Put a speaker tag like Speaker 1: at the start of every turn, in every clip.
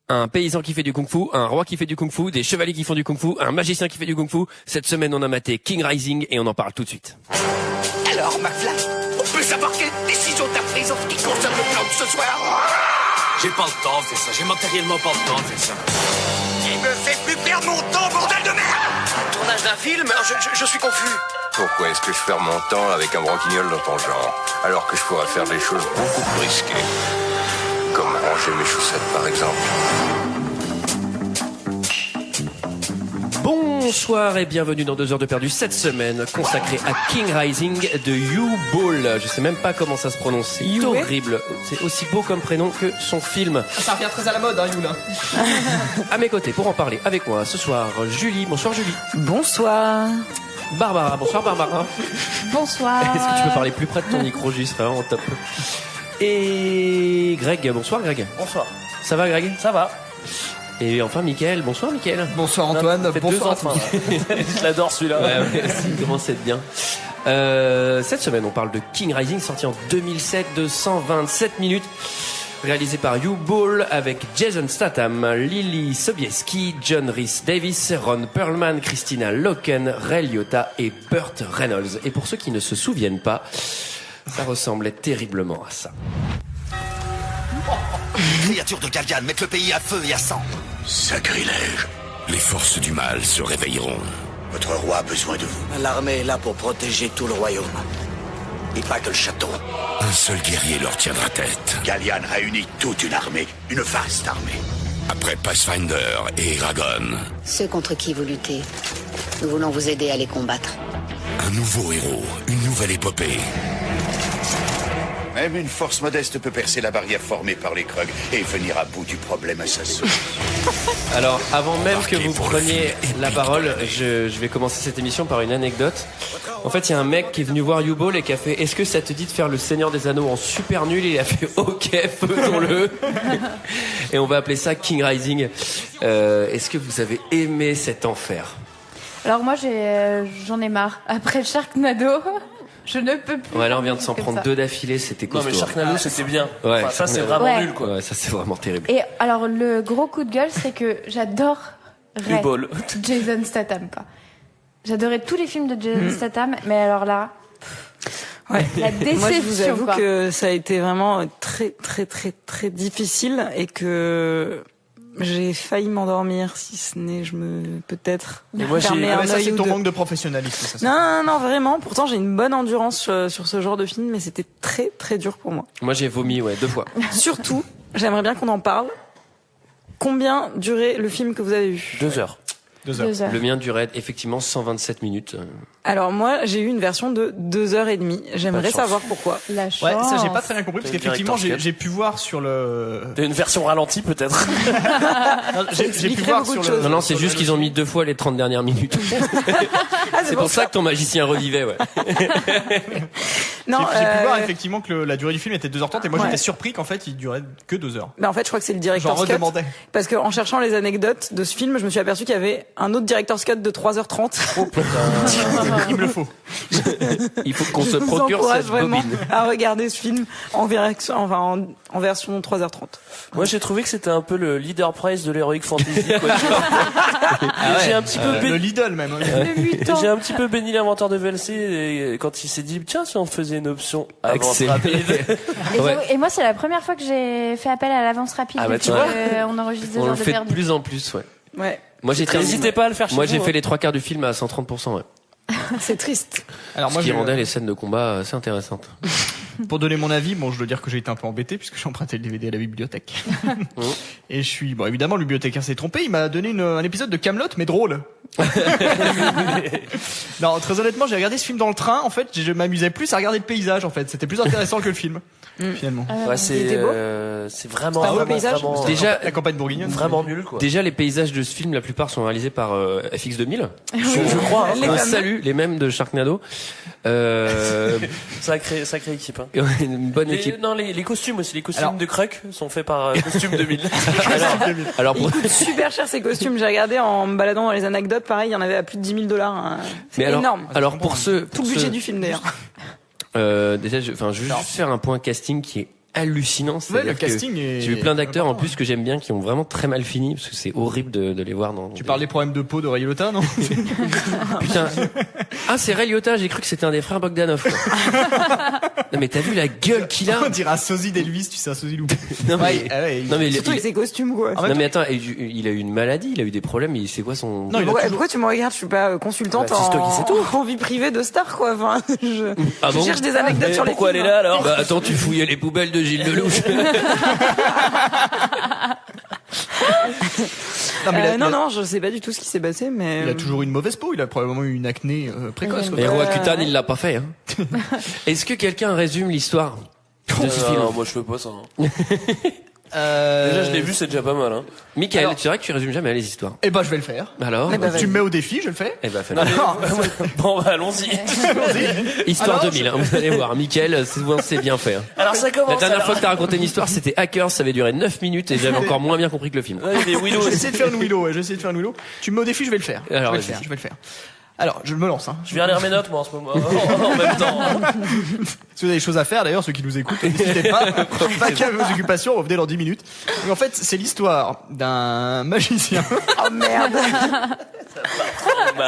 Speaker 1: Un paysan qui fait du kung-fu, un roi qui fait du kung-fu, des chevaliers qui font du kung-fu, un magicien qui fait du kung-fu. Cette semaine, on a maté King Rising et on en parle tout de suite.
Speaker 2: Alors, McFly, on peut savoir quelle décision t'as prise en ce qui concerne le plan de ce soir?
Speaker 3: J'ai pas le temps de faire ça, j'ai matériellement pas le temps de faire ça.
Speaker 2: Il me fait plus perdre mon temps, bordel de merde! Tournage d'un film? Je suis confus.
Speaker 4: Pourquoi est-ce que je perds mon temps avec un branquignol dans ton genre, alors que je pourrais faire des choses beaucoup plus risquées? Comme ranger mes chaussettes, par exemple.
Speaker 1: Bonsoir et bienvenue dans 2 heures de perdu cette semaine consacrée à King Rising de U-Ball. Je sais même pas comment ça se prononce, c'est horrible. C'est aussi beau comme prénom que son film.
Speaker 5: Ça revient très à la mode, hein, You, là.
Speaker 1: À mes côtés pour en parler avec moi ce soir, Julie. Bonsoir Julie.
Speaker 6: Bonsoir.
Speaker 1: Barbara. Bonsoir Barbara.
Speaker 6: Bonsoir.
Speaker 1: Est-ce que tu peux parler plus près de ton micro, juste vraiment top. Et Greg. Bonsoir Greg.
Speaker 5: Bonsoir.
Speaker 1: Ça va Greg?
Speaker 5: Ça va.
Speaker 1: Et enfin Mickaël. Bonsoir Mickaël.
Speaker 5: Bonsoir Antoine. Bonsoir
Speaker 1: enfin. Je l'adore celui-là. Ouais, il commence à être bien. Cette semaine, on parle de King Rising, sorti en 2007 de 127 minutes. Réalisé par U-Ball avec Jason Statham, Lily Sobieski, John Rhys Davis, Ron Perlman, Christina Loken, Ray Liotta et Burt Reynolds. Et pour ceux qui ne se souviennent pas, ça ressemblait terriblement à ça.
Speaker 2: Créatures de Galliane mettent le pays à feu et à sang.
Speaker 3: Sacrilège. Les forces du mal se réveilleront.
Speaker 2: Votre roi a besoin de vous. L'armée est là pour protéger tout le royaume. Et pas que le château.
Speaker 3: Un seul guerrier leur tiendra tête.
Speaker 2: Galliane réunit toute une armée, une vaste armée.
Speaker 3: Après Pathfinder et Eragon,
Speaker 7: Ceux contre qui vous luttez, nous voulons vous aider à les combattre.
Speaker 3: un nouveau héros, une nouvelle épopée.
Speaker 2: Même une force modeste peut percer la barrière formée par les Krug et venir à bout du problème à sa source.
Speaker 1: Alors, avant même que vous
Speaker 3: pour le
Speaker 1: preniez
Speaker 3: film
Speaker 1: la
Speaker 3: épique
Speaker 1: parole,
Speaker 3: de l'année.
Speaker 1: je vais commencer cette émission par une anecdote. En fait, il y a un mec qui est venu voir U-Ball et qui a fait « Est-ce que ça te dit de faire le Seigneur des Anneaux en super nul ?» Et il a fait « Ok, faisons-le !» Et on va appeler ça King Rising. Est-ce que vous avez aimé cet enfer?
Speaker 6: Alors moi j'en ai marre. Après Sharknado, je ne peux plus.
Speaker 1: Ouais, là on vient de s'en
Speaker 6: Comme
Speaker 1: prendre
Speaker 6: ça.
Speaker 1: 2 d'affilée, c'était
Speaker 5: Non,
Speaker 1: costaud.
Speaker 5: mais Sharknado, c'était bien.
Speaker 1: Ouais,
Speaker 5: Enfin, ça, c'est
Speaker 1: Sharknado.
Speaker 5: vraiment
Speaker 6: Ouais.
Speaker 5: nul, quoi.
Speaker 1: Ouais, ça c'est vraiment terrible.
Speaker 6: Et alors le gros coup de gueule, c'est que j'adore
Speaker 5: U-Ball.
Speaker 6: Jason Statham, quoi. J'adorais tous les films de Jason Statham, mais alors là,
Speaker 8: Ouais.
Speaker 6: la déception,
Speaker 8: Moi, je vous avoue
Speaker 6: quoi.
Speaker 8: que ça a été vraiment très difficile et que j'ai failli m'endormir, si ce n'est peut-être
Speaker 5: Et moi,
Speaker 8: fermer un
Speaker 5: ça,
Speaker 8: œil
Speaker 5: c'est
Speaker 8: ou
Speaker 5: ton
Speaker 8: deux.
Speaker 5: manque de professionnalisme, ça.
Speaker 8: Non, vraiment. Pourtant, j'ai une bonne endurance sur ce genre de film, mais c'était très dur pour moi.
Speaker 1: Moi j'ai vomi, 2 fois.
Speaker 8: Surtout, j'aimerais bien qu'on en parle. Combien durait le film que vous avez vu?
Speaker 5: 2 heures. 2 heures.
Speaker 6: 2 heures.
Speaker 1: Le mien durait effectivement 127 minutes.
Speaker 8: Alors moi, j'ai eu une version de 2h30. J'aimerais
Speaker 1: Pas de chance.
Speaker 8: savoir pourquoi.
Speaker 6: La chance.
Speaker 5: Ouais, ça, j'ai pas très bien compris, parce
Speaker 9: C'est
Speaker 5: qu'effectivement,
Speaker 9: director's cut.
Speaker 5: j'ai pu voir sur le...
Speaker 9: T'as une version ralentie peut-être.
Speaker 5: Non, j'ai pu
Speaker 8: expliquerait
Speaker 5: voir
Speaker 8: beaucoup
Speaker 5: sur
Speaker 8: de
Speaker 5: le...
Speaker 8: choses.
Speaker 1: Non, non, c'est juste qu'ils ont mis 2 fois les 30 dernières minutes. C'est pour ça que ton magicien revivait, ouais.
Speaker 8: Non,
Speaker 5: J'ai pu voir effectivement que la durée du film était 2h30 et moi
Speaker 8: Ouais.
Speaker 5: j'étais surpris qu'en fait il durait que 2 heures.
Speaker 8: en fait, je crois que c'est le
Speaker 5: J'en
Speaker 8: director's cut.
Speaker 5: redemandais.
Speaker 8: Parce qu'en cherchant les anecdotes de ce film, je me suis aperçu qu'il y avait un autre director's cut de 3h30.
Speaker 5: Il me le faut.
Speaker 1: Il faut qu'on se
Speaker 8: Je vous
Speaker 1: procure
Speaker 8: encourage
Speaker 1: cette
Speaker 8: vraiment
Speaker 1: bobine.
Speaker 8: à regarder ce film en version 3h30.
Speaker 9: Moi j'ai trouvé que c'était un peu le leader prize de l'heroic fantasy. Quoi. J'ai un petit peu
Speaker 5: Le Lidl même. hein.
Speaker 9: j'ai un petit peu béni l'inventeur de VLC et quand il s'est dit tiens si on faisait une option avance
Speaker 1: Excellent.
Speaker 9: rapide.
Speaker 6: Et,
Speaker 1: Ouais.
Speaker 6: et moi, c'est la première fois que j'ai fait appel à l'avance rapide.
Speaker 9: Ah bah,
Speaker 6: depuis
Speaker 9: tu vois.
Speaker 6: on enregistre des
Speaker 1: On
Speaker 6: genres
Speaker 1: le
Speaker 6: de
Speaker 1: fait de
Speaker 6: perdu.
Speaker 1: plus en plus, ouais.
Speaker 8: Ouais,
Speaker 1: Moi j'ai terminé.
Speaker 9: N'hésitez pas à le faire chez
Speaker 1: Moi
Speaker 9: vous,
Speaker 1: j'ai
Speaker 9: hein.
Speaker 1: fait les 3 quarts du film à 130%, ouais.
Speaker 8: c'est triste.
Speaker 5: Alors
Speaker 1: Ce
Speaker 5: moi
Speaker 1: qui
Speaker 5: j'ai-
Speaker 1: rendait les scènes de combat assez intéressantes.
Speaker 5: pour donner mon avis, bon je dois dire que j'ai été un peu embêté puisque j'ai emprunté le DVD à la bibliothèque. Et je suis bon évidemment le bibliothécaire s'est trompé, il m'a donné un épisode de Kaamelott mais drôle. Non, très honnêtement, j'ai regardé ce film dans le train, en fait, je m'amusais plus à regarder le paysage en fait, c'était plus intéressant que le film finalement.
Speaker 9: Ouais,
Speaker 8: il était beau.
Speaker 9: c'est vraiment,
Speaker 8: C'est un beau
Speaker 9: vraiment,
Speaker 8: paysage.
Speaker 9: vraiment,
Speaker 1: Déjà,
Speaker 5: La campagne bourguignonne.
Speaker 9: vraiment nul quoi.
Speaker 1: Déjà, les paysages de ce film, la plupart sont réalisés par FX2000.
Speaker 9: Je crois. Hein,
Speaker 8: Les
Speaker 1: On
Speaker 8: fameux.
Speaker 1: salue les mêmes de Sharknado.
Speaker 9: sacrée équipe. Hein.
Speaker 1: Une bonne équipe.
Speaker 9: Non, les costumes aussi. Les costumes
Speaker 5: Alors-
Speaker 9: de Kruk sont faits par Costume 2000.
Speaker 1: Alors,
Speaker 8: Ils
Speaker 1: pour-
Speaker 8: coûtent super cher ces costumes. J'ai regardé en me baladant dans les anecdotes, pareil, il y en avait à plus de 10 000 $. Hein. C'est
Speaker 1: mais
Speaker 8: énorme.
Speaker 1: alors pour ceux,
Speaker 8: Tout le budget du film d'ailleurs.
Speaker 1: déjà, je veux juste faire un point casting qui est hallucinant.
Speaker 5: Le casting est...
Speaker 1: J'ai vu plein d'acteurs en plus que j'aime bien qui ont vraiment très mal fini parce que c'est horrible de les voir dans.
Speaker 5: Tu parles des problèmes de peau de Ray Liotta, non?
Speaker 1: Putain. Ah, c'est Ray Liotta, j'ai cru que c'était un des frères Bogdanov. Non mais t'as vu la gueule qu'il a?
Speaker 5: On dirait un sosie d'Elvis, tu sais, un sosie loup.
Speaker 1: Non mais
Speaker 8: surtout avec ses costumes quoi.
Speaker 1: Non mais attends, il a eu une maladie, il a eu des problèmes, c'est quoi son...
Speaker 8: Non, pourquoi tu me regardes? Je suis pas consultante en vie privée de star quoi. Enfin, je cherche des anecdotes sur les
Speaker 9: pourquoi elle est là alors?
Speaker 1: Bah attends, tu fouillais les poubelles de Gilles Lelouch.
Speaker 8: Non, je sais pas du tout ce qui s'est passé, mais...
Speaker 5: Il a toujours une mauvaise peau, il a probablement eu une acné précoce.
Speaker 1: Et Roaccutane, il l'a pas fait. Hein. Est-ce que quelqu'un résume l'histoire de ce film?
Speaker 9: Non, moi je fais pas ça. Déjà je l'ai vu, c'est déjà pas mal. Hein.
Speaker 1: Michael, c'est vrai que tu résumes jamais les histoires.
Speaker 5: Eh ben je vais le faire.
Speaker 1: Alors
Speaker 5: tu me mets au défi, je le fais.
Speaker 1: Eh ben fais-le.
Speaker 9: Bon bah allons-y.
Speaker 1: Histoire 2000, vous allez voir. Michael, c'est bien fait. Hein.
Speaker 9: Alors ça commence.
Speaker 1: La dernière fois que t'as raconté une histoire, c'était Hackers, ça avait duré 9 minutes et j'avais encore moins bien compris que le film.
Speaker 9: Ouais,
Speaker 5: j'ai essayé de faire une Willow, Tu me mets au défi, je vais le faire.
Speaker 1: Alors,
Speaker 5: je vais le faire. Alors, je me lance.
Speaker 9: Je viens lire mes notes, moi, en ce moment. En même temps.
Speaker 5: Si vous avez des choses à faire, d'ailleurs, ceux qui nous écoutent, n'hésitez pas. Pas qu'à vos occupations, revenez dans 10 minutes. Donc, en fait, c'est l'histoire d'un magicien.
Speaker 8: Oh merde.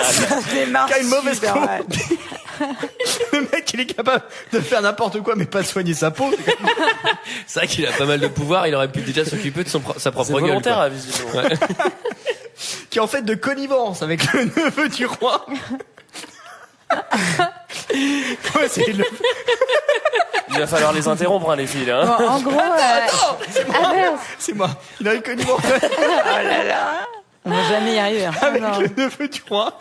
Speaker 8: Ça démarre
Speaker 5: qui a une mauvaise peau.
Speaker 8: mal.
Speaker 5: Le mec, il est capable de faire n'importe quoi, mais pas de soigner sa peau.
Speaker 1: C'est vrai qu'il a pas mal de pouvoir, il aurait pu déjà s'occuper de sa propre gueule.
Speaker 9: C'est volontaire, visiblement. Ouais.
Speaker 5: Qui est en fait de connivence avec le neveu du roi. Ouais,
Speaker 9: Il va falloir les interrompre, hein, les filles, là. Hein.
Speaker 6: Bon, en gros,
Speaker 5: c'est moi. Il a eu connivence.
Speaker 8: Oh là là. On va jamais y arriver. Hein.
Speaker 5: Avec le neveu du roi.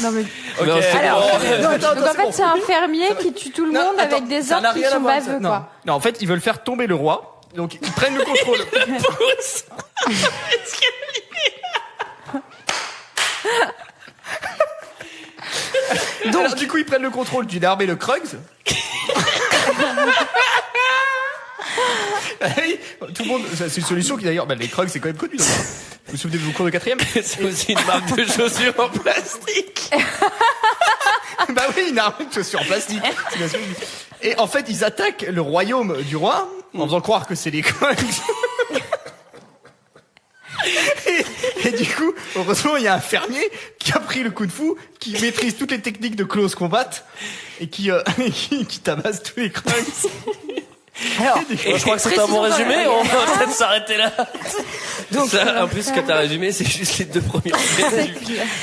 Speaker 6: non mais.
Speaker 9: Ok.
Speaker 6: Donc en fait, c'est un fermier qui tue tout le monde avec des ordres qui sont baveux, quoi.
Speaker 5: Non, en fait, ils veulent faire tomber le roi. Donc, ils prennent le contrôle. Donc, alors, du coup, ils prennent le contrôle d'une armée de Krugs. Tout le monde, c'est une solution qui d'ailleurs, les Krugs c'est quand même connu. Vous vous souvenez de vos cours de 4e?
Speaker 1: C'est aussi une marque de chaussures en plastique.
Speaker 5: Bah oui, une armée de chaussures en plastique. Et en fait, ils attaquent le royaume du roi en faisant croire que c'est les Krugs. Et du coup, heureusement, il y a un fermier qui a pris le coup de fou, qui maîtrise toutes les techniques de close combat et qui tabasse tous les Krugs.
Speaker 8: Alors,
Speaker 9: je crois que c'est un bon résumé, on va peut-être s'arrêter là.
Speaker 1: Donc, ça, en plus, ce que t'as résumé, c'est juste les 2 premières scènes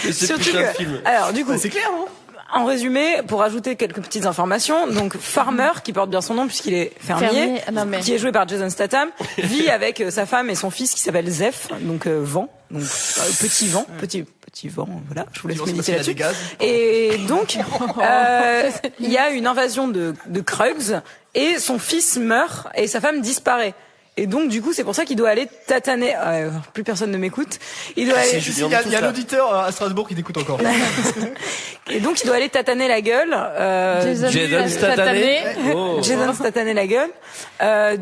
Speaker 1: de ce putain de film.
Speaker 8: Alors, du coup,
Speaker 5: c'est clair, non?
Speaker 8: En résumé, pour ajouter quelques petites informations, donc Farmer, qui porte bien son nom puisqu'il est fermier, qui est joué par Jason Statham, vit avec sa femme et son fils qui s'appelle Zeph, donc vent, donc petit vent, petit vent, voilà, je vous laisse méditer là-dessus. Et donc, il y a une invasion de Krugs et son fils meurt et sa femme disparaît. Et donc, du coup, c'est pour ça qu'il doit aller tataner. Plus personne ne m'écoute. Il doit aller.
Speaker 5: Il y a l'auditeur à Strasbourg qui t'écoute encore.
Speaker 8: Et donc, il doit aller tataner la gueule.
Speaker 1: Jason
Speaker 8: Statham la gueule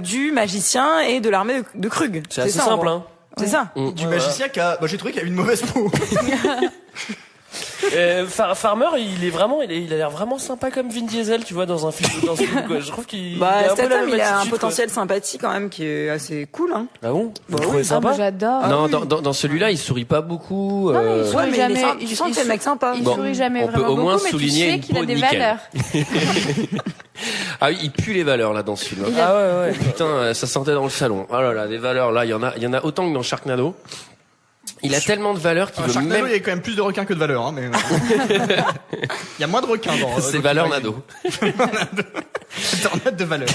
Speaker 8: du magicien et de l'armée de Krug.
Speaker 9: C'est assez simple, hein.
Speaker 8: C'est ça.
Speaker 5: Du magicien qui a. J'ai trouvé qu'il avait une mauvaise peau.
Speaker 9: Farmer, il a l'air vraiment sympa comme Vin Diesel, tu vois, dans un film quoi. Je trouve qu'il
Speaker 8: il a un potentiel sympathie quand même qui est assez cool, hein.
Speaker 9: Ah bon?
Speaker 8: Bah oui,
Speaker 9: sympa.
Speaker 6: J'adore.
Speaker 1: Non, dans celui-là, il sourit pas beaucoup.
Speaker 6: Non, il sourit jamais.
Speaker 8: Tu sens que c'est le mec sympa.
Speaker 6: Il sourit jamais
Speaker 1: on peut
Speaker 6: vraiment
Speaker 1: au moins
Speaker 6: beaucoup,
Speaker 1: souligner
Speaker 6: mais tu sais qu'il a des valeurs.
Speaker 1: Ah oui, il pue les valeurs là dans ce film.
Speaker 9: Ah ouais.
Speaker 1: Putain, ça sentait dans le salon. Oh là là, des valeurs là, il y en a autant que dans Sharknado. Il a tellement de valeurs qu'il veut
Speaker 5: Sharknado,
Speaker 1: même...
Speaker 5: il y a quand même plus de requins que de valeurs, hein, mais... Il y a moins de requins dans...
Speaker 1: C'est valeur nado.
Speaker 5: Tornade de valeurs.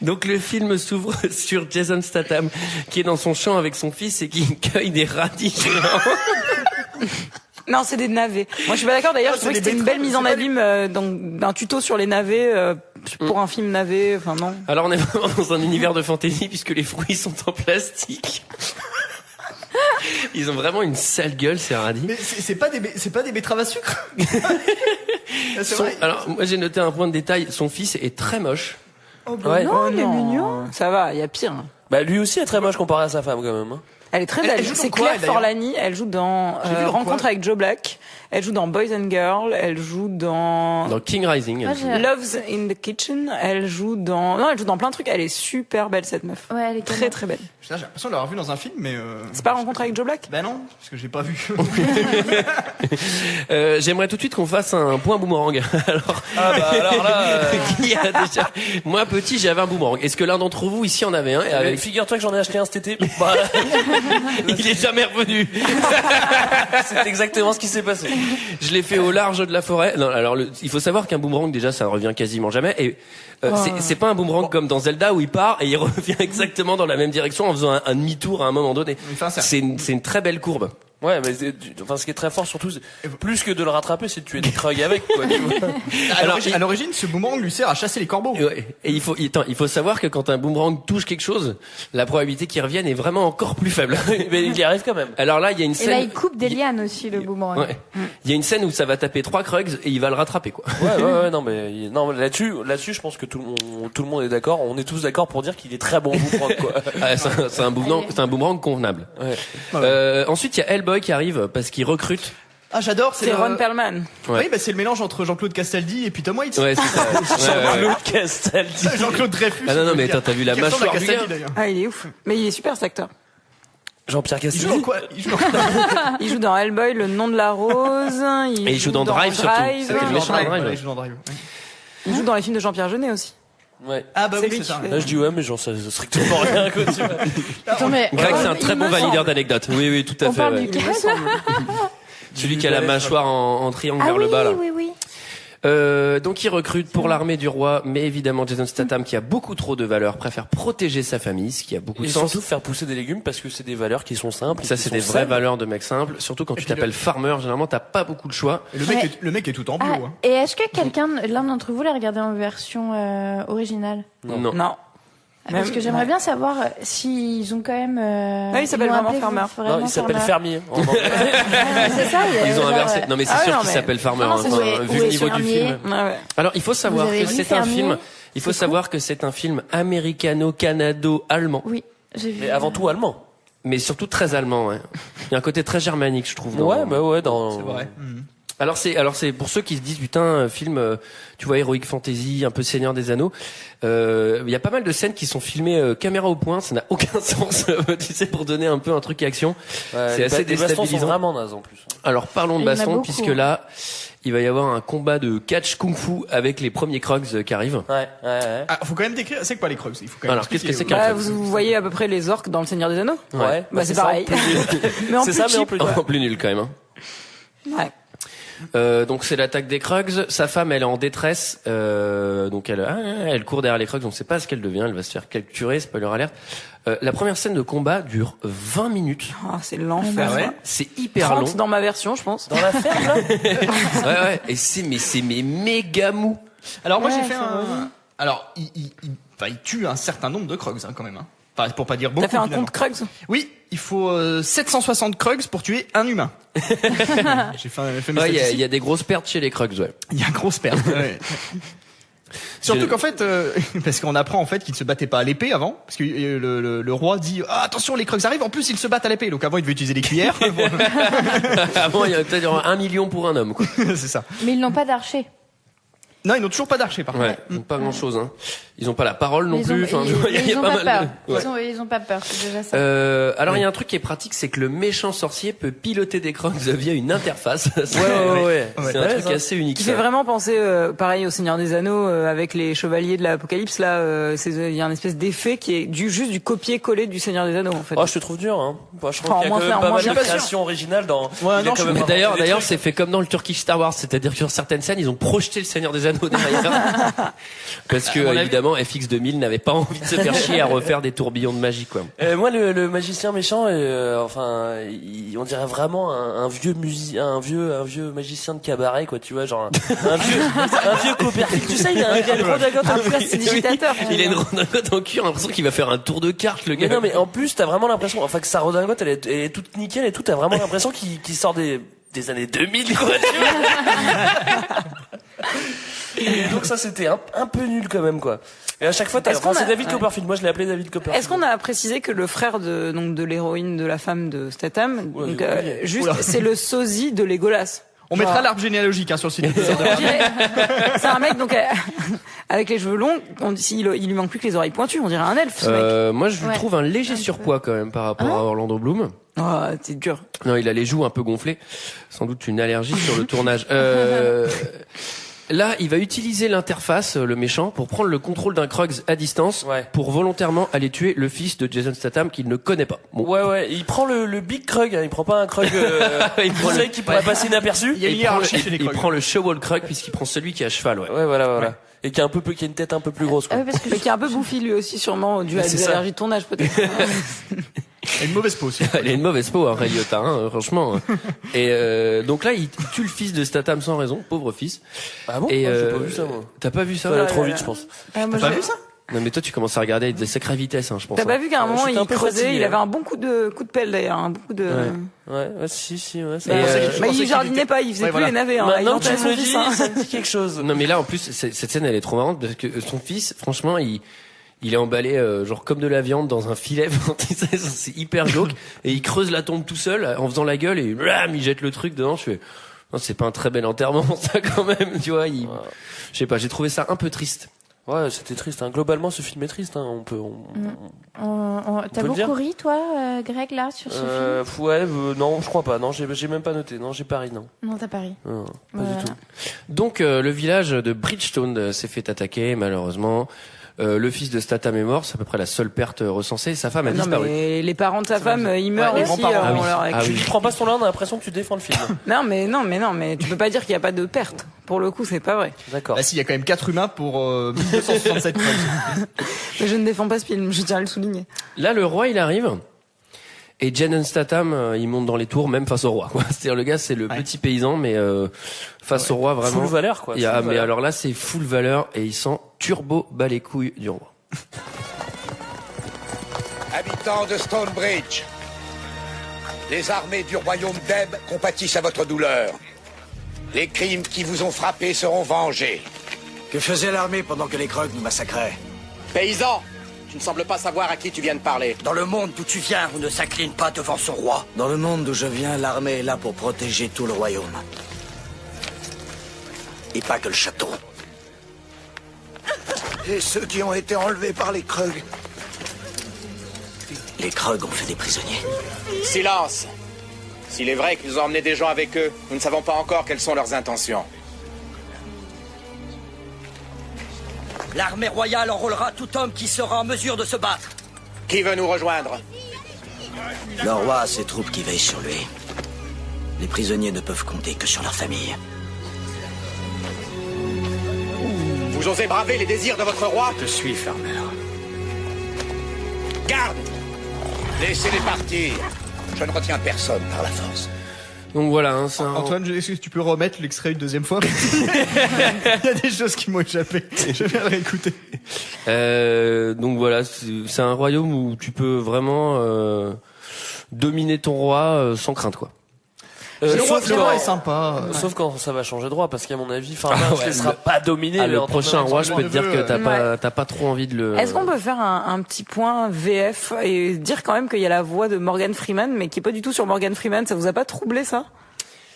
Speaker 1: Donc le film s'ouvre sur Jason Statham, qui est dans son champ avec son fils et qui cueille des radis géants.
Speaker 8: Non, c'est des navets. Moi, je suis pas d'accord. D'ailleurs, je trouvais que c'était une belle mise en abîme d'un tuto sur les navets pour un film navet. Enfin, non.
Speaker 1: Alors, on est vraiment dans un univers de fantasy puisque les fruits sont en plastique. Ils ont vraiment une sale gueule, ces radis.
Speaker 5: Mais c'est pas des betteraves à sucre.
Speaker 1: Alors, moi, j'ai noté un point de détail. Son fils est très moche.
Speaker 6: Oh, bah non, il est mignon.
Speaker 8: Ça va, il y a pire.
Speaker 9: Bah, lui aussi est très moche comparé à sa femme, quand même. Hein.
Speaker 8: Elle est très belle. C'est Claire Forlani. Elle joue dans Rencontre avec Joe Black. Elle joue dans Boys and Girls. Elle joue dans
Speaker 1: King Rising.
Speaker 8: Love's in the Kitchen. Elle joue dans plein de trucs. Elle est super belle cette meuf.
Speaker 6: Ouais, elle est
Speaker 8: très très belle.
Speaker 5: Putain, j'ai l'impression de l'avoir vue dans un film, mais.
Speaker 8: C'est pas Rencontre avec Joe Black?
Speaker 5: Ben non, parce que j'ai pas vu.
Speaker 1: J'aimerais tout de suite qu'on fasse un point boomerang. Alors là, qui a déjà... Moi petit, j'avais un boomerang. Est-ce que l'un d'entre vous ici en avait un?
Speaker 9: Figure-toi que j'en ai acheté un cet été. Bah,
Speaker 1: il est jamais revenu.
Speaker 9: C'est exactement ce qui s'est passé.
Speaker 1: Je l'ai fait au large de la forêt. Non, alors il faut savoir qu'un boomerang déjà ça revient quasiment jamais et c'est pas un boomerang comme dans Zelda où il part et il revient exactement dans la même direction en faisant un demi-tour à un moment donné. C'est une très belle courbe.
Speaker 9: Ouais, mais ce qui est très fort surtout, plus que de le rattraper, c'est de tuer des Krug avec, quoi.
Speaker 5: À l'origine, ce boomerang lui sert à chasser les corbeaux.
Speaker 1: Ouais. Et il faut savoir que quand un boomerang touche quelque chose, la probabilité qu'il revienne est vraiment encore plus faible.
Speaker 9: Mais il y arrive quand même.
Speaker 1: Alors là, il y a une scène.
Speaker 6: Et là, il coupe des lianes aussi, le boomerang.
Speaker 1: Ouais. Il y a une scène où ça va taper 3 Krugs et il va le rattraper, quoi.
Speaker 9: Ouais, non, là-dessus, je pense que tout le monde est d'accord. On est tous d'accord pour dire qu'il est très bon boomerang, quoi.
Speaker 1: C'est un boomerang convenable.
Speaker 9: Ouais.
Speaker 1: Ensuite, il y a Hellboy qui arrive parce qu'il recrute.
Speaker 5: Ah, j'adore,
Speaker 8: c'est Ron Perlman.
Speaker 5: Ouais. Oui, bah c'est le mélange entre Jean-Claude Castaldi et puis Tom Waits.
Speaker 1: Ouais, c'est ça.
Speaker 9: Jean-Claude Castaldi.
Speaker 5: Jean-Claude Dreyfus.
Speaker 1: Ah non, mais attends, t'as vu la mâchoire du gars?
Speaker 8: Ah, il est ouf. Mais il est super cet acteur.
Speaker 9: Jean-Pierre Castaldi.
Speaker 5: Il joue dans quoi?
Speaker 8: Il joue dans Hellboy, Le Nom de la Rose.
Speaker 1: Il joue dans Drive surtout.
Speaker 5: C'est le méchant Drive. Il joue dans Drive.
Speaker 8: Il joue dans les films de Jean-Pierre Jeunet aussi.
Speaker 9: Ouais.
Speaker 5: Ah bah oui, c'est ça.
Speaker 9: Là je dis ouais mais genre ça strictement rien quoi.
Speaker 1: Greg c'est un très bon valideur d'anecdotes. Oui tout à fait.
Speaker 6: On parle duquel?
Speaker 1: Celui qui a la mâchoire en triangle vers le bas là.
Speaker 6: Oui.
Speaker 1: Donc il recrute pour l'armée du roi, mais évidemment Jason Statham qui a beaucoup trop de valeurs préfère protéger sa famille, ce qui a beaucoup de sens.
Speaker 9: Surtout faire pousser des légumes parce que c'est des valeurs qui sont simples.
Speaker 1: Ça c'est des vraies valeurs de mec simple. Surtout quand tu t'appelles farmer, généralement t'as pas beaucoup de choix.
Speaker 5: Et le mec est tout en bio.
Speaker 6: Ah, et est-ce que l'un d'entre vous l'a regardé en version originale?
Speaker 8: Non.
Speaker 6: Parce que j'aimerais bien savoir s'ils ont quand même.
Speaker 8: il s'appelle vraiment Farmer.
Speaker 9: Non, il s'appelle Fermier.
Speaker 6: C'est ça.
Speaker 1: Ils ont inversé. Non, mais c'est sûr qu'il s'appelle Farmer. Vu le niveau du film. Alors, il faut savoir que c'est un film. Il faut savoir que c'est un film américano-canado-allemand.
Speaker 6: Oui, j'ai vu.
Speaker 9: Mais avant tout allemand.
Speaker 1: Mais surtout très allemand. Ouais. Il y a un côté très germanique, je trouve.
Speaker 9: Ouais.
Speaker 5: C'est vrai.
Speaker 1: Alors c'est pour ceux qui se disent putain film tu vois Heroic Fantasy un peu Seigneur des Anneaux, il y a pas mal de scènes qui sont filmées caméra au point, ça n'a aucun sens tu sais pour donner un peu un truc action. C'est assez déstabilisant.
Speaker 9: Les bastons sont vraiment nazes en plus.
Speaker 1: Alors parlons de baston puisque là il va y avoir un combat de catch kung-fu avec les premiers Krugs qui arrivent.
Speaker 9: Ouais.
Speaker 5: Ah, faut quand même décrire, c'est quoi les Krugs? Il faut quand même.
Speaker 1: Alors qu'est-ce que c'est qu'un Krug?
Speaker 8: Vous voyez à peu près les orques dans le Seigneur des Anneaux?
Speaker 1: Ouais.
Speaker 8: Bah c'est pareil. Mais en
Speaker 1: plus nul quand même. Hein.
Speaker 8: Ouais.
Speaker 1: Donc c'est l'attaque des Krugs. Sa femme, elle est en détresse. Donc elle court derrière les Krugs. On ne sait pas ce qu'elle devient. Elle va se faire capturer. Spoiler alert. La première scène de combat dure 20 minutes.
Speaker 8: Ah, c'est l'enfer.
Speaker 1: Ouais. C'est hyper long.
Speaker 8: Dans ma version, je pense.
Speaker 9: Dans la ferme là.
Speaker 1: Ouais. Et c'est méga mou.
Speaker 5: Alors moi j'ai fait un. Alors il tue un certain nombre de Krugs quand même. Enfin, pour pas dire beaucoup.
Speaker 8: T'as fait un compte Krugs?
Speaker 5: Oui, il faut 760 Krugs pour tuer un humain. J'ai fait mes statistiques.
Speaker 1: Il y a des grosses pertes chez les Krugs, ouais.
Speaker 5: Il y a grosses pertes. Ouais. Surtout qu'en fait, parce qu'on apprend en fait qu'ils ne se battaient pas à l'épée avant, parce que le roi dit attention les Krugs arrivent. En plus ils se battent à l'épée, donc avant ils devaient utiliser des cuillères.
Speaker 1: Avant il y avait peut-être 1 million pour un homme, quoi.
Speaker 5: C'est ça.
Speaker 6: Mais ils n'ont pas d'archer.
Speaker 5: Non, ils n'ont toujours pas d'archer par contre.
Speaker 1: Ouais, ils n'ont pas grand chose. Hein. Ils n'ont pas la parole non plus.
Speaker 6: Ils ont pas peur. Ils ont pas peur, c'est déjà ça.
Speaker 1: Alors il y a un truc qui est pratique, c'est que le méchant sorcier peut piloter des Krugs via une interface.
Speaker 9: Ouais.
Speaker 1: C'est un truc assez unique.
Speaker 8: Qui fait vraiment penser, pareil, au Seigneur des Anneaux avec les chevaliers de l'Apocalypse. Là, il y a une espèce d'effet qui est juste du copier-coller du Seigneur des Anneaux en fait.
Speaker 9: Oh, je te trouve dur. Hein. Je trouve qu'il y a quand même pas mal de création originale dans.
Speaker 5: Ouais, non,
Speaker 1: mais d'ailleurs, c'est fait comme dans le Turkish Star Wars, c'est-à-dire que sur certaines scènes, ils ont projeté le Seigneur des Anneaux derrière. Parce que évidemment FX 2000 n'avait pas envie de se faire chier à refaire des tourbillons de magie quoi.
Speaker 9: Moi le magicien méchant on dirait vraiment un vieux magicien de cabaret quoi, tu vois, genre un vieux Copperfield, tu sais, il a une redingote en cuir, c'est digitateur.
Speaker 1: Il a une redingote en cuir, l'impression qu'il va faire un tour de carte le gars.
Speaker 9: Mais non mais en plus t'as vraiment l'impression que sa redingote elle est toute nickel et tout, t'as vraiment l'impression qu'il sort des années 2000 quoi, tu vois. Et donc ça c'était un peu nul quand même quoi. Et à chaque fois c'est David Copperfield, moi je l'ai appelé David Copperfield.
Speaker 8: Est-ce qu'on a précisé que le frère de l'héroïne de la femme de Statham, c'est le sosie de Legolas?
Speaker 5: On mettra l'arbre généalogique sur le site.
Speaker 8: C'est un mec donc avec les cheveux longs. Il lui manque plus que les oreilles pointues. On dirait un elfe. Ce mec.
Speaker 1: Moi, je lui trouve un léger surpoids quand même par rapport à Orlando Bloom.
Speaker 8: Oh, c'est dur.
Speaker 1: Non, il a les joues un peu gonflées. Sans doute une allergie sur le tournage. Là, il va utiliser l'interface, le méchant, pour prendre le contrôle d'un Krugs à distance, pour volontairement aller tuer le fils de Jason Statham qu'il ne connaît pas.
Speaker 9: Bon. Ouais, il prend le Big Krug, hein, il prend pas un Krug il prend qui pourrait passer inaperçu.
Speaker 1: Il prend le Showall Krug puisqu'il prend celui qui est à cheval,
Speaker 9: Ouais, voilà. Et qui a qui a une tête un peu plus grosse, quoi.
Speaker 8: Mais qui est un peu bouffi lui aussi, sûrement, dû à des allergies de tournage, peut-être.
Speaker 5: Il a une mauvaise peau aussi.
Speaker 1: Il a une mauvaise peau, Ray Liotta, franchement. Et donc là, il tue le fils de Statham sans raison, pauvre fils.
Speaker 9: Ah bon?
Speaker 1: Et
Speaker 9: j'ai pas vu ça, moi.
Speaker 1: T'as pas vu ça?
Speaker 9: Ça allait trop vite, je pense.
Speaker 5: T'as pas vu ça?
Speaker 1: Non, mais toi, tu commences à regarder avec des sacrées vitesses, je pense.
Speaker 8: T'as pas vu qu'à un moment, il creusait,
Speaker 9: fatigué,
Speaker 8: il avait un bon coup de pelle, d'ailleurs, un bon coup de...
Speaker 9: Ouais, si, ouais.
Speaker 8: Il jardinait pas, il faisait plus les navets, hein.
Speaker 9: Maintenant que tu me le dis, ça me dit quelque chose.
Speaker 1: Non, mais là, en plus, cette scène, elle est trop marrante parce que son fils, franchement, il est emballé genre comme de la viande dans un filet, c'est hyper glauque, et il creuse la tombe tout seul en faisant la gueule et blam, il jette le truc dedans. Je fais non, c'est pas un très bel enterrement ça quand même, tu vois. Je sais pas, j'ai trouvé ça un peu triste.
Speaker 9: Ouais, c'était triste. Hein. Globalement, ce film est triste. Hein.
Speaker 6: T'as beaucoup ri, toi, Greg, là, sur ce film?
Speaker 9: Ouais, non, je crois pas. Non, j'ai même pas noté. Non, j'ai pas ri, non.
Speaker 6: Non, t'as pas ri.
Speaker 9: Non, pas du tout.
Speaker 1: Donc, le village de Bridgestone s'est fait attaquer, malheureusement. Le fils de Statham est mort, c'est à peu près la seule perte recensée. Sa femme a disparu.
Speaker 8: Mais les parents de sa femme, ils meurent aussi.
Speaker 9: Tu prends pas ce ton-là, on a l'impression que tu défends le film.
Speaker 8: non, mais tu peux pas dire qu'il y a pas de perte. Pour le coup, c'est pas vrai.
Speaker 9: D'accord.
Speaker 5: Bah si, il y a quand même 4 humains pour 1267 Krugs.
Speaker 8: Mais je ne défends pas ce film, je tiens à le souligner.
Speaker 1: Là, le roi, il arrive. Et Jason Statham, il monte dans les tours, même face au roi. C'est-à-dire, le gars, c'est le petit paysan, mais face au roi, vraiment.
Speaker 9: Full valeur, quoi.
Speaker 1: Mais alors là, c'est full valeur, et il sent turbo bas les couilles du roi.
Speaker 2: Habitants de Stonebridge, les armées du royaume d'Eb compatissent à votre douleur. Les crimes qui vous ont frappé seront vengés.
Speaker 10: Que faisait l'armée pendant que les Krugs nous massacraient?
Speaker 2: Paysan, tu ne sembles pas savoir à qui tu viens de parler.
Speaker 10: Dans le monde d'où tu viens, on ne s'incline pas devant son roi. Dans le monde d'où je viens, l'armée est là pour protéger tout le royaume. Et pas que le château. Et ceux qui ont été enlevés par les Krugs? Les Krugs ont fait des prisonniers.
Speaker 2: Silence. S'il est vrai qu'ils ont emmené des gens avec eux, nous ne savons pas encore quelles sont leurs intentions.
Speaker 10: L'armée royale enrôlera tout homme qui sera en mesure de se battre.
Speaker 2: Qui veut nous rejoindre?
Speaker 10: Le roi a ses troupes qui veillent sur lui. Les prisonniers ne peuvent compter que sur leur famille.
Speaker 2: Vous osez braver les désirs de votre roi?
Speaker 10: Je te suis, Farmer.
Speaker 2: Garde! Laissez-les partir. Je ne retiens personne par la force.
Speaker 1: Donc voilà.
Speaker 5: Antoine, est-ce que tu peux remettre l'extrait une deuxième fois? Il y a des choses qui m'ont échappé. Je vais le réécouter.
Speaker 1: Donc voilà, c'est un royaume où tu peux vraiment dominer ton roi sans crainte, quoi.
Speaker 5: Le roi est sympa.
Speaker 9: Sauf quand ça va changer de roi, parce qu'à mon avis, ne sera pas dominé.
Speaker 1: Le prochain roi, je peux te dire que t'as pas trop envie de le...
Speaker 8: Est-ce qu'on peut faire un petit point VF et dire quand même qu'il y a la voix de Morgan Freeman, mais qui est pas du tout sur Morgan Freeman? Ça vous a pas troublé, ça?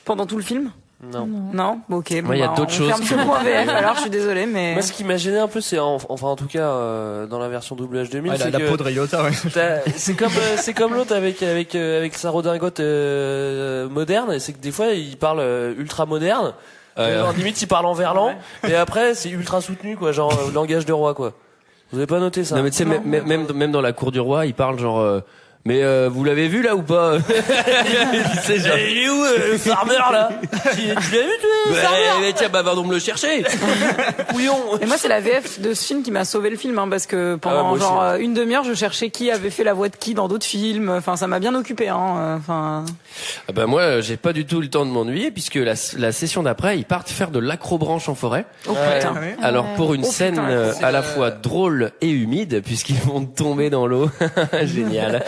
Speaker 8: Pendant tout le film?
Speaker 9: Non.
Speaker 8: Non? Bon, ok.
Speaker 1: Moi, il y a d'autres choses.
Speaker 8: On ferme ce point VF, alors je suis désolé, mais...
Speaker 9: Moi, ce qui m'a gêné un peu, c'est, en tout cas, dans la version doublage 2000, c'est
Speaker 5: la peau de Ray Liotta, ouais.
Speaker 9: c'est comme l'autre avec sa redingote, moderne, et c'est que des fois, il parle ultra moderne. Genre, limite, il parle en verlan, et après, c'est ultra soutenu, quoi, genre, langage de roi, quoi. Vous avez pas noté ça?
Speaker 1: Non, mais tu sais, même dans la cour du roi, il parle genre, mais vous l'avez vu là ou pas? C'est genre...
Speaker 9: Il est où le farmer là? Tu l'as vu toi?
Speaker 1: Mais tiens, va donc me le chercher.
Speaker 8: Couillon. Et moi c'est la VF de ce film qui m'a sauvé le film, hein, parce que pendant une demi-heure je cherchais qui avait fait la voix de qui dans d'autres films. Enfin ça m'a bien occupé. Hein.
Speaker 1: Moi j'ai pas du tout le temps de m'ennuyer puisque la session d'après ils partent faire de l'acrobranche en forêt.
Speaker 8: Oh putain.
Speaker 1: Alors pour une scène à la fois drôle et humide puisqu'ils vont tomber dans l'eau. Génial.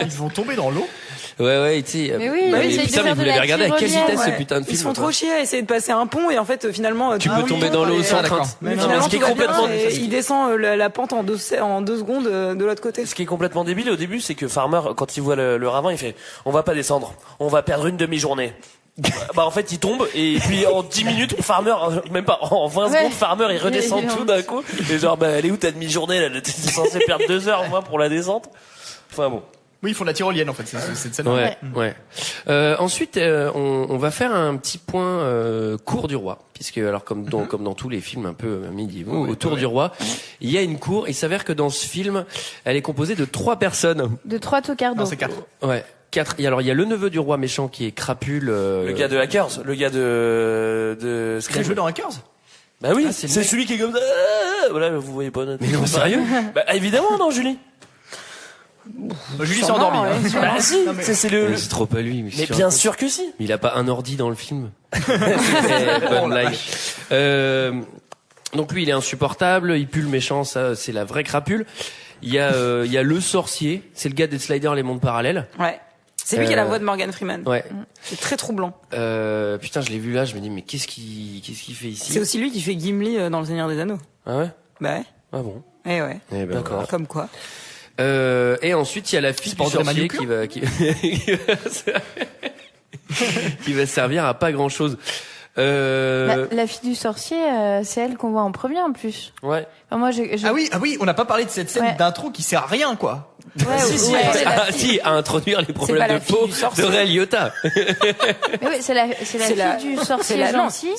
Speaker 5: Ils vont tomber dans l'eau.
Speaker 1: Ouais, tu sais.
Speaker 6: Mais oui,
Speaker 1: putain, mais vous l'avez regardé à quelle vitesse ce putain de film?
Speaker 8: Ils se font trop chier à essayer de passer un pont et en fait finalement
Speaker 1: tu peux tomber dans l'eau sans crainte.
Speaker 8: Mais finalement, il descend la pente en 2 secondes de l'autre côté.
Speaker 9: Ce qui est complètement débile au début, c'est que Farmer, quand il voit le ravin, il fait on va pas descendre, on va perdre une demi-journée. Bah en fait il tombe et puis en 10 minutes Farmer, même pas en 20 secondes, Farmer il redescend tout d'un coup et genre bah elle est où ta demi-journée là, t'es censé perdre 2 heures moi pour la descente. Enfin bon.
Speaker 5: Oui, ils font de la tyrolienne en fait, cette scène.
Speaker 1: Ouais. Ensuite, on va faire un petit point cour du roi, puisque alors comme dans tous les films un peu médiévaux, autour du roi, il y a une cour. Il s'avère que dans ce film, elle est composée de 3 personnes.
Speaker 6: De 3 tocardos.
Speaker 5: Non, c'est 4.
Speaker 1: Ouais. 4. Et alors il y a le neveu du roi méchant qui est Crapule.
Speaker 9: Le gars de Hackers, le gars de
Speaker 5: Il a joué dans Hackers.
Speaker 9: Bah oui, c'est celui qui est comme ça. Voilà, vous voyez pas notre.
Speaker 1: Mais non, sérieux?
Speaker 9: Bah évidemment non, Julie.
Speaker 5: Julie s'est endormie.
Speaker 9: Bah si, c'est le.
Speaker 1: C'est trop pas lui.
Speaker 9: Mais bien sûr que si.
Speaker 1: Mais il a pas un ordi dans le film. Bonne blague. Donc lui, il est insupportable. Il pue le méchant. Ça, c'est la vraie Crapule. Il y a le sorcier. C'est le gars des Sliders, les mondes parallèles.
Speaker 8: Ouais. C'est lui qui a la voix de Morgan Freeman.
Speaker 1: Ouais.
Speaker 8: C'est très troublant.
Speaker 1: Putain, je l'ai vu là. Je me dis, mais qu'est-ce qu'il fait ici?
Speaker 8: C'est aussi lui qui fait Gimli dans Le Seigneur des Anneaux.
Speaker 1: Ah ouais?
Speaker 8: Bah ouais.
Speaker 1: Ah bon?
Speaker 8: Eh ouais.
Speaker 1: Eh ben,
Speaker 9: d'accord.
Speaker 8: Comme quoi.
Speaker 1: Et ensuite il y a la fille du sorcier qui va servir à pas grand chose.
Speaker 6: La fille du sorcier, c'est elle qu'on voit en premier en plus.
Speaker 1: Ouais.
Speaker 6: Enfin, moi,
Speaker 5: Ah oui, on n'a pas parlé de cette scène d'intro qui sert à rien quoi.
Speaker 6: Ouais,
Speaker 1: si, à introduire les problèmes de peau de Ray Liotta.
Speaker 6: Mais oui, c'est la fille du sorcier gentil.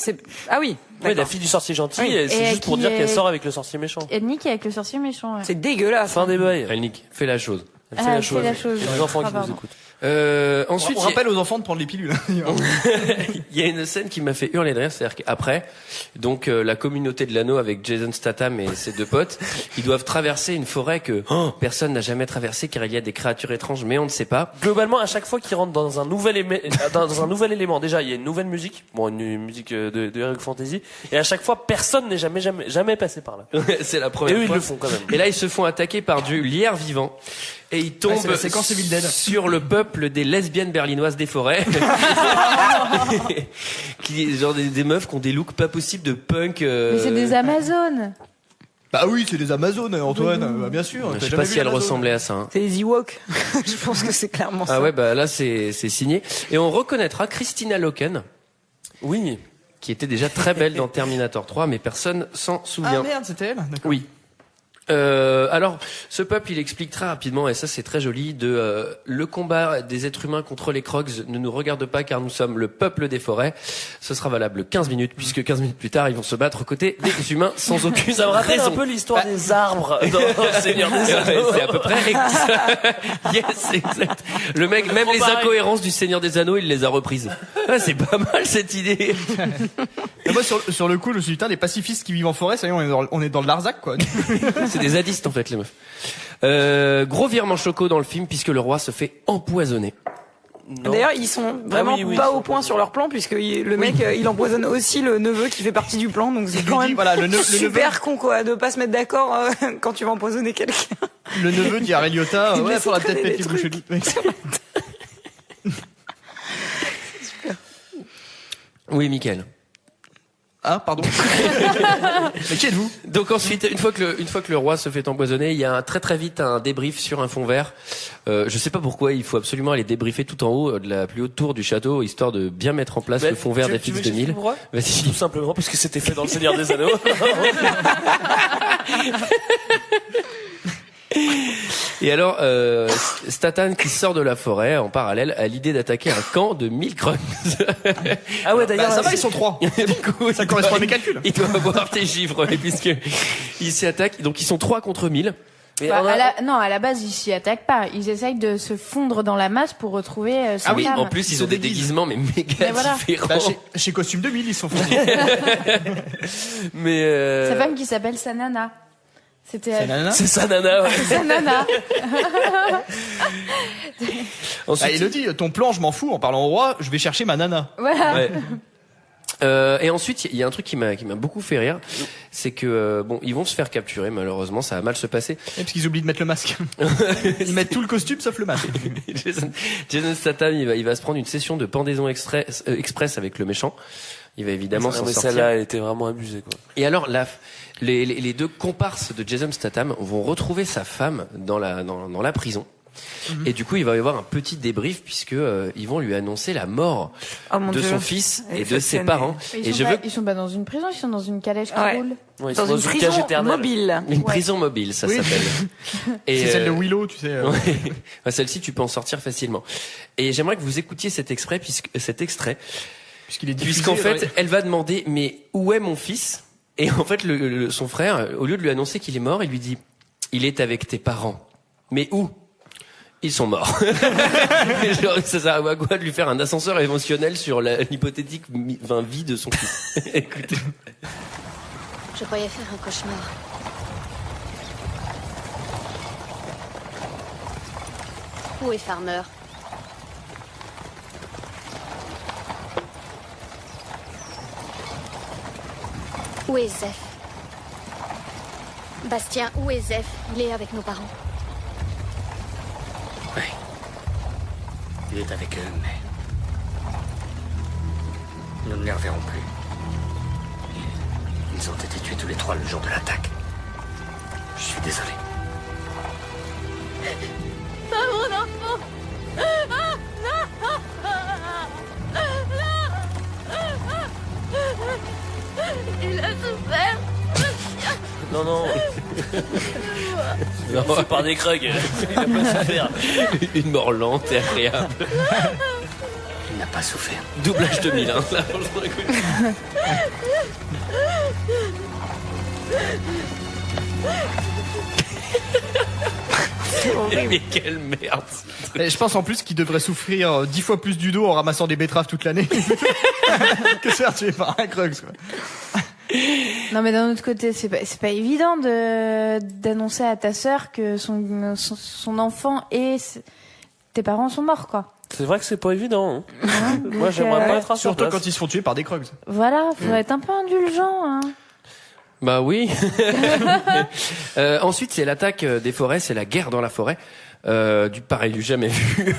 Speaker 8: Ah oui.
Speaker 9: Ouais, la fille du sorcier gentil, c'est juste pour dire qu'elle sort avec le sorcier méchant.
Speaker 6: Elle nique avec le sorcier méchant. Ouais.
Speaker 8: C'est dégueulasse.
Speaker 9: Fin des bails.
Speaker 1: Elle nique, fais la chose.
Speaker 9: Elle fait la chose.
Speaker 1: Les enfants qui nous écoutent. Ensuite,
Speaker 5: on rappelle aux enfants de prendre les pilules.
Speaker 1: Il y a une scène qui m'a fait hurler de rire, c'est-à-dire qu'après, donc la communauté de l'anneau avec Jason Statham et ses 2 potes, ils doivent traverser une forêt que personne n'a jamais traversée car il y a des créatures étranges, mais on ne sait pas.
Speaker 9: Globalement, à chaque fois qu'ils rentrent dans un nouvel élément, déjà il y a une nouvelle musique, une musique de Heroic Fantasy, et à chaque fois personne n'est jamais passé par là.
Speaker 1: C'est la première fois.
Speaker 9: Et eux ils le font quand même.
Speaker 1: Et là ils se font attaquer par du lierre vivant. Et ils tombent sur le peuple des lesbiennes berlinoises des forêts. qui genre des meufs qui ont des looks pas possibles de punk.
Speaker 6: Mais c'est des Amazones.
Speaker 5: Bah oui, c'est des Amazones, Antoine. Bah, bien sûr.
Speaker 1: Je sais pas si elles ressemblaient à ça. Hein.
Speaker 8: C'est les Ewoks. Je pense que c'est clairement ça.
Speaker 1: Ah ouais, bah là c'est signé. Et on reconnaîtra Christina Loken.
Speaker 9: Oui.
Speaker 1: Qui était déjà très belle dans Terminator 3, mais personne s'en souvient.
Speaker 5: Ah merde, c'était elle. D'accord.
Speaker 1: Oui. Alors, ce peuple, il explique très rapidement, et ça c'est très joli, le combat des êtres humains contre les Krogs ne nous regarde pas car nous sommes le peuple des forêts. Ce sera valable 15 minutes, puisque 15 minutes plus tard, ils vont se battre aux côtés des humains sans aucune
Speaker 9: Ça me rappelle
Speaker 1: raison.
Speaker 9: un peu l'histoire des arbres dans Seigneur des Anneaux.
Speaker 1: C'est à peu près yes, exact. Le mec, même les incohérences du Seigneur des Anneaux, il les a reprises. Ah, c'est pas mal cette idée.
Speaker 5: Et moi, sur le coup, je me suis dit, putain, les pacifistes qui vivent en forêt, ça y est, on est dans le Larzac, quoi.
Speaker 1: C'est des zadistes en fait les meufs. Gros choco dans le film puisque le roi se fait empoisonner.
Speaker 8: D'ailleurs, ils sont vraiment pas au point sur leur plan puisque le mec il empoisonne aussi le neveu qui fait partie du plan, donc c'est quand même super con quoi de pas se mettre d'accord quand tu vas empoisonner quelqu'un.
Speaker 5: Le neveu dit à Ray Liotta, ouais, faudra peut-être mettre les bouchées de
Speaker 1: Oui, Mickaël.
Speaker 5: Ah, pardon. Mais qui êtes-vous?
Speaker 1: Donc ensuite, une fois que le roi se fait empoisonner, il y a très vite un débrief sur un fond vert. Je sais pas pourquoi, il faut absolument aller débriefer tout en haut de la plus haute tour du château, histoire de bien mettre en place le fond vert d'FX 2000.
Speaker 9: Vas-y. Tout simplement parce que c'était fait dans le Seigneur des Anneaux.
Speaker 1: Et alors, Statham qui sort de la forêt en parallèle a l'idée d'attaquer un camp de 1000 Krogs.
Speaker 9: Ah ouais, d'ailleurs.
Speaker 5: Bah, ça va, ils sont 3.
Speaker 1: Du coup,
Speaker 5: ça correspond à mes calculs.
Speaker 1: Il doit avoir tes chiffres, puisque il s'y attaque. Donc ils sont 3 contre 1000.
Speaker 6: Non, à la base, ils s'y attaquent pas. Ils essayent de se fondre dans la masse pour retrouver sa femme.
Speaker 1: En plus, ils ont des déguisements, mais méga différents.
Speaker 5: Bah, chez Costume 2000, ils sont fondus.
Speaker 1: Mais
Speaker 6: sa femme qui s'appelle Sanana. C'était
Speaker 9: C'est Sanana, ouais.
Speaker 6: Sanana.
Speaker 5: Ensuite, il le dit, ton plan, je m'en fous. En parlant au roi, je vais chercher ma nana.
Speaker 6: Voilà.
Speaker 1: Ouais. Et ensuite, il y a un truc qui m'a beaucoup fait rire, c'est que ils vont se faire capturer. Malheureusement, ça va mal se passer.
Speaker 5: Et parce qu'ils oublient de mettre le masque. Ils mettent tout le costume sauf le masque.
Speaker 1: Jason Statham, il va se prendre une session de pendaison express avec le méchant. Il va évidemment s'en sortir.
Speaker 9: Celle-là, elle était vraiment abusée, quoi.
Speaker 1: Et alors, les deux comparses de Jason Statham vont retrouver sa femme dans la prison. Et du coup, il va y avoir un petit débrief puisque ils vont lui annoncer la mort de son fils et de ses parents.
Speaker 6: Ils sont pas dans une prison, ils sont dans une calèche qui roule.
Speaker 8: Ouais, dans une prison mobile.
Speaker 1: Une prison mobile, ça s'appelle.
Speaker 5: Et c'est celle de Willow, tu sais.
Speaker 1: Ouais. Celle-ci, tu peux en sortir facilement. Et j'aimerais que vous écoutiez cet extrait puisqu'en fait, elle va demander mais où est mon fils? Et en fait, son frère, au lieu de lui annoncer qu'il est mort, il lui dit il est avec tes parents. Mais où? Ils sont morts. Ça sert à quoi de lui faire un ascenseur émotionnel sur l'hypothétique vie de son fils. Écoutez.
Speaker 7: Je croyais faire un cauchemar. Où est Farmer? Où est Zeph? Bastien, où est Zeph? Il est avec nos parents.
Speaker 10: Oui. Il est avec eux, mais... nous ne les reverrons plus. Ils ont été tués tous les trois le jour de l'attaque. Je suis désolé.
Speaker 11: Pas mon enfant! Ah, non! Il a souffert!
Speaker 9: Non, non. C'est par des Krug. Il a pas souffert.
Speaker 1: Une mort lente et agréable.
Speaker 10: Il n'a pas souffert.
Speaker 1: Doublage 2001. Là, franchement, écoute. Mais quelle merde.
Speaker 5: Et je pense en plus qu'il devrait souffrir 10 fois plus du dos en ramassant des betteraves toute l'année que se faire tuer par un Krug, quoi.
Speaker 6: Non, mais d'un autre côté, c'est pas évident d'annoncer à ta sœur que son enfant et tes parents sont morts, quoi.
Speaker 9: C'est vrai que c'est pas évident. Hein.
Speaker 6: Ouais,
Speaker 9: moi, j'aimerais pas être à
Speaker 5: surtout quand ils se font tuer par des Krugs.
Speaker 6: Voilà, faut être un peu indulgent, hein.
Speaker 1: Bah oui. Ensuite, c'est l'attaque des forêts, c'est la guerre dans la forêt. Du jamais vu.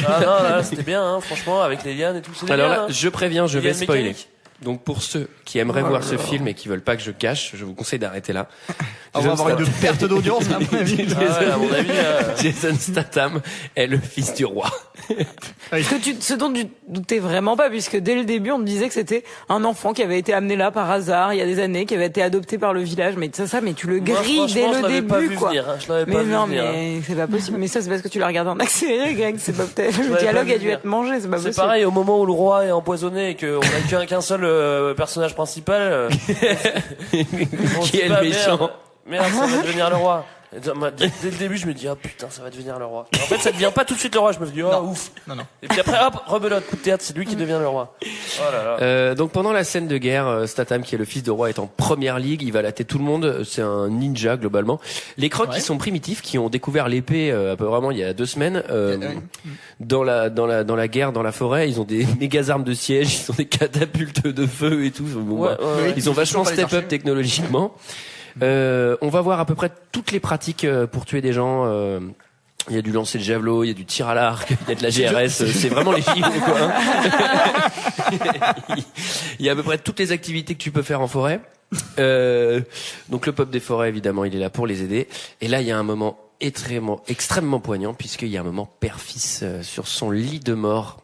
Speaker 9: Ah non, là, c'était bien, hein, franchement, avec les lianes et tout.
Speaker 1: Alors
Speaker 9: bien,
Speaker 1: là,
Speaker 9: hein.
Speaker 1: je préviens, je vais spoiler.
Speaker 9: Mécanique.
Speaker 1: Donc pour ceux qui aimeraient voir ce film et qui veulent pas que je cache, je vous conseille d'arrêter là.
Speaker 5: On va avoir une perte d'audience, à mon avis.
Speaker 9: À mon avis,
Speaker 1: Jason Statham est le fils du roi.
Speaker 8: Ce dont tu doutais vraiment pas, puisque dès le début, on te disait que c'était un enfant qui avait été amené là par hasard, il y a des années, qui avait été adopté par le village, mais mais tu le grilles dès le début, quoi. Mais non, mais c'est pas possible. Mais ça, c'est parce que tu l'as regardé en accéléré, Greg. C'est pas peut-être, le dialogue a dû être mangé, c'est pas possible.
Speaker 9: C'est pareil, au moment où le roi est empoisonné et qu'on a qu'un seul personnage principal,
Speaker 1: qui est le méchant.
Speaker 9: Merde, ça va devenir le roi. Dès le début, je me dis, ah putain, ça va devenir le roi. En fait, ça devient pas tout de suite le roi. Je me dis, oh ouf.
Speaker 5: Non.
Speaker 9: Et puis après, hop, rebelote, coup de théâtre, c'est lui qui devient le roi. Oh là là.
Speaker 1: Donc pendant la scène de guerre, Statham, qui est le fils de roi, est en première ligue. Il va latter tout le monde. C'est un ninja globalement. Les Crocs qui sont primitifs, qui ont découvert l'épée vraiment il y a 2 semaines. Dans la guerre, dans la forêt, ils ont des méga armes de siège, ils ont des catapultes de feu et tout. Ils ont vachement step up technologiquement. On va voir à peu près toutes les pratiques pour tuer des gens. Il y a du lancer de javelot, il y a du tir à l'arc, il y a de la GRS. C'est vraiment les films, quoi. Il y a à peu près toutes les activités que tu peux faire en forêt. Donc le peuple des forêts, évidemment, il est là pour les aider. Et là, il y a un moment extrêmement poignant, puisqu'il y a un moment père-fils sur son lit de mort.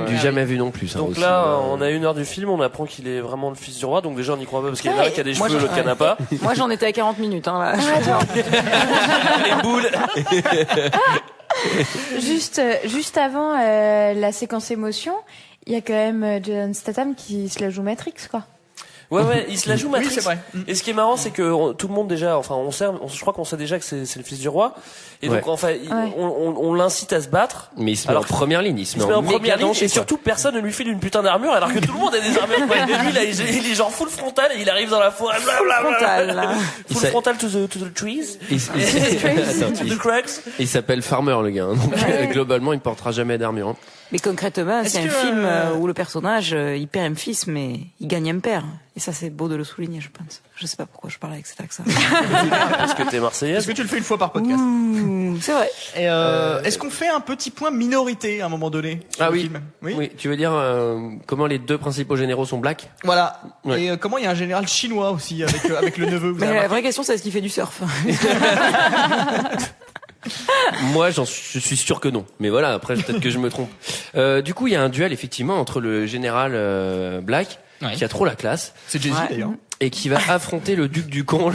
Speaker 1: Du jamais vu non plus.
Speaker 9: Donc
Speaker 1: aussi,
Speaker 9: là, on a 1 heure du film, on apprend qu'il est vraiment le fils du roi, donc déjà on n'y croit pas parce qu'il y en a un qui a des cheveux, l'autre qui en a pas.
Speaker 8: Moi j'en étais à 40 minutes, hein, là.
Speaker 9: Les boules.
Speaker 6: Juste avant la séquence émotion, il y a quand même Jason Statham qui se la joue Matrix, quoi.
Speaker 9: Ouais, il se la joue Matrix.
Speaker 5: Oui, c'est vrai.
Speaker 9: Et ce qui est marrant, c'est que tout le monde déjà, enfin, je crois qu'on sait déjà que c'est le fils du roi. Et donc, enfin, on l'incite à se battre.
Speaker 1: Mais il se met en première ligne, il se met en
Speaker 9: première ligne,
Speaker 1: danger,
Speaker 9: et surtout, personne ne lui file une putain d'armure, alors que tout le monde a des armures. Et lui, là, il est genre full frontal, et il arrive dans la forêt, full frontal to the trees. To the cracks.
Speaker 1: Il s'appelle Farmer, le gars. Donc, globalement, il ne portera jamais d'armure.
Speaker 8: Mais concrètement, c'est un film où le personnage, il perd un fils, mais il gagne un père. Et ça, c'est beau de le souligner, je pense. Je sais pas pourquoi je parle avec cet accent.
Speaker 9: Parce que t'es marseillaise.
Speaker 5: Est-ce que tu le fais une fois par podcast?
Speaker 8: C'est vrai.
Speaker 5: Et est-ce qu'on fait un petit point minorité à un moment donné?
Speaker 1: Ah oui. Oui. Tu veux dire comment les deux principaux généraux sont black?
Speaker 5: Voilà. Ouais. Et comment il y a un général chinois aussi avec le neveu?
Speaker 8: Mais la vraie question, c'est est-ce qu'il fait du surf?
Speaker 1: Moi, je suis sûr que non. Mais voilà, après, peut-être que je me trompe. Du coup, il y a un duel, effectivement, entre le général Black, qui a trop la classe.
Speaker 5: C'est Jay-Z, d'ailleurs.
Speaker 1: Et qui va affronter le duc du con.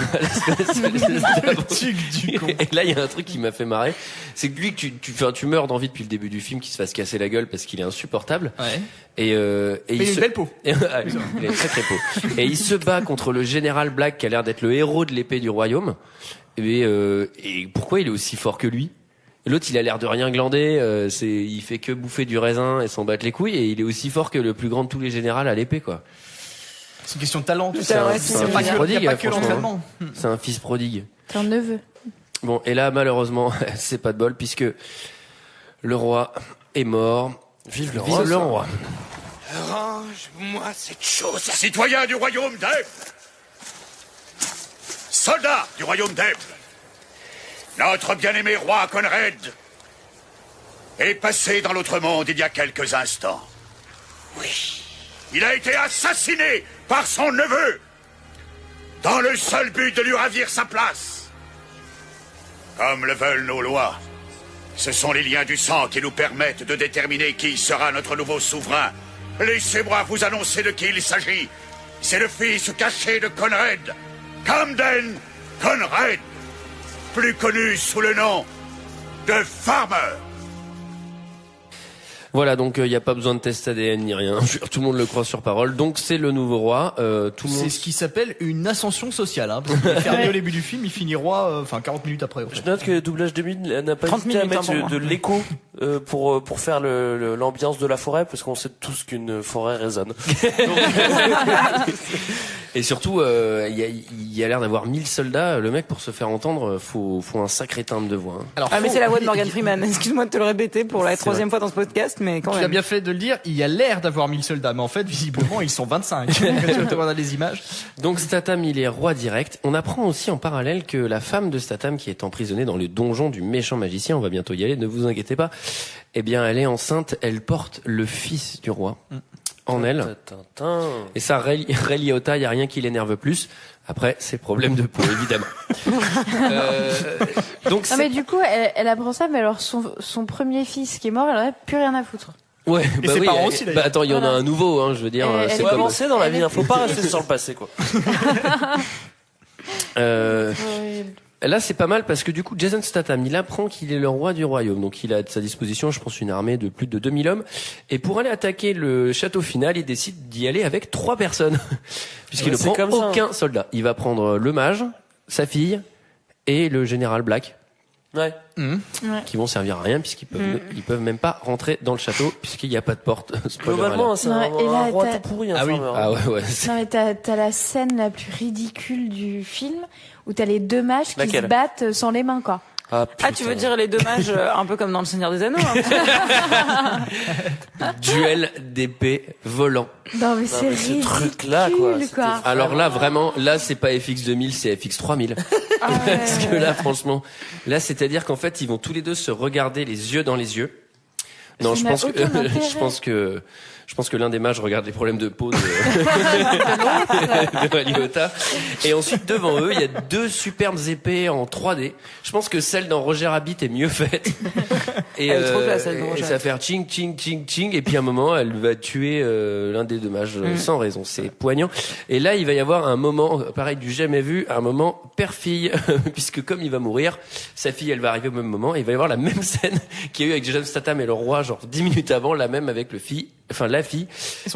Speaker 1: Et là, il y a un truc qui m'a fait marrer. C'est que lui, tu meurs d'envie depuis le début du film qu'il se fasse casser la gueule parce qu'il est insupportable.
Speaker 5: Ouais.
Speaker 1: Et
Speaker 5: il a une belle peau.
Speaker 1: Il a une très très peau. Et il se bat contre le général Black qui a l'air d'être le héros de l'épée du royaume. Et pourquoi il est aussi fort que lui? L'autre, il a l'air de rien glander, il fait que bouffer du raisin et s'en battre les couilles, et il est aussi fort que le plus grand de tous les généraux à l'épée, quoi.
Speaker 5: C'est une question de talent.
Speaker 1: C'est un fils prodigue, franchement. C'est un fils prodigue.
Speaker 6: C'est un neveu.
Speaker 1: Bon, et là, malheureusement, c'est pas de bol, puisque le roi est mort.
Speaker 9: Vive le roi.
Speaker 2: Range-moi cette chose. Citoyens du royaume d'Eb, soldats du royaume d'Eb, notre bien-aimé roi Conrad est passé dans l'autre monde il y a quelques instants. Oui. Il a été assassiné par son neveu, dans le seul but de lui ravir sa place. Comme le veulent nos lois, ce sont les liens du sang qui nous permettent de déterminer qui sera notre nouveau souverain. Laissez-moi vous annoncer de qui il s'agit. C'est le fils caché de Conrad, Camden Conrad, plus connu sous le nom de Farmer.
Speaker 1: Voilà, donc il n'y a pas besoin de test ADN ni rien. Tout le monde le croit sur parole. Donc c'est le nouveau roi.
Speaker 5: C'est ce qui s'appelle une ascension sociale. Hein, parce qu'il est fermé au début du film, il finit roi 40 minutes après.
Speaker 9: Je note que Doublage 2000 n'a pas hésité à mettre de l'écho pour faire l'ambiance de la forêt, parce qu'on sait tous qu'une forêt résonne.
Speaker 1: Et surtout, il y a l'air d'avoir 1000 soldats. Le mec, pour se faire entendre, faut un sacré timbre de voix. Hein.
Speaker 8: Alors, mais c'est la voix de Morgan Freeman. Excuse-moi de te le répéter pour la troisième fois dans ce podcast, mais quand même.
Speaker 5: Tu as bien fait de le dire. Il y a l'air d'avoir 1000 soldats, mais en fait, visiblement, ils sont 25. Tu vas te voir dans les images.
Speaker 1: Donc Statham, il est roi direct. On apprend aussi en parallèle que la femme de Statham, qui est emprisonnée dans le donjon du méchant magicien, on va bientôt y aller, ne vous inquiétez pas. Eh bien, elle est enceinte. Elle porte le fils du roi. En elle. Et ça, Ray Liotta, il y a rien qui l'énerve plus. Après, c'est problème de peau, évidemment. Donc
Speaker 6: non, mais du coup, elle apprend ça, mais alors son premier fils qui est mort, elle en a plus rien à foutre.
Speaker 1: Ouais,
Speaker 5: et ses parents aussi, d'ailleurs.
Speaker 1: Attends, il y en a un nouveau, hein, je veux dire.
Speaker 9: C'est pas avancé dans la vie, faut pas rester sur le passé, quoi.
Speaker 1: Là, c'est pas mal parce que du coup, Jason Statham, il apprend qu'il est le roi du royaume. Donc, il a à sa disposition, je pense, une armée de plus de 2000 hommes. Et pour aller attaquer le château final, il décide d'y aller avec 3 personnes. Puisqu'il ne prend aucun soldat. Il va prendre le mage, sa fille et le général Black.
Speaker 9: Ouais.
Speaker 1: Qui vont servir à rien puisqu'ils peuvent même pas rentrer dans le château puisqu'il n'y a pas de porte.
Speaker 9: Globalement, c'est un roi tout pourri.
Speaker 1: Ah oui. Ah ouais.
Speaker 6: Non mais t'as la scène la plus ridicule du film où t'as les deux mages qui se battent sans les mains, quoi.
Speaker 8: Ah, tu veux dire les deux mages un peu comme dans Le Seigneur des Anneaux, hein.
Speaker 1: Duel d'épée volant.
Speaker 6: Non mais c'est ridicule,
Speaker 9: ce truc-là, quoi.
Speaker 1: Alors là, vraiment, là c'est pas FX 2000, c'est FX 3000. Parce que là, franchement, là c'est-à-dire qu'en fait, ils vont tous les deux se regarder les yeux dans les yeux. Non, je pense que l'un des mages regarde les problèmes de peau de Liotta. Et ensuite, devant eux, il y a 2 superbes épées en 3D. Je pense que celle dans Roger Rabbit est mieux faite. Et,
Speaker 8: elle est trop classe, celle de Roger.
Speaker 1: Et ça va faire ching, ching, ching, ching. Et puis à un moment, elle va tuer l'un des 2 mages sans raison. C'est poignant. Et là, il va y avoir un moment, pareil, du jamais vu, un moment père-fille. Puisque comme il va mourir, sa fille, elle va arriver au même moment. Et il va y avoir la même scène qu'il y a eu avec Jason Statham et le roi, genre 10 minutes avant, la même avec la fille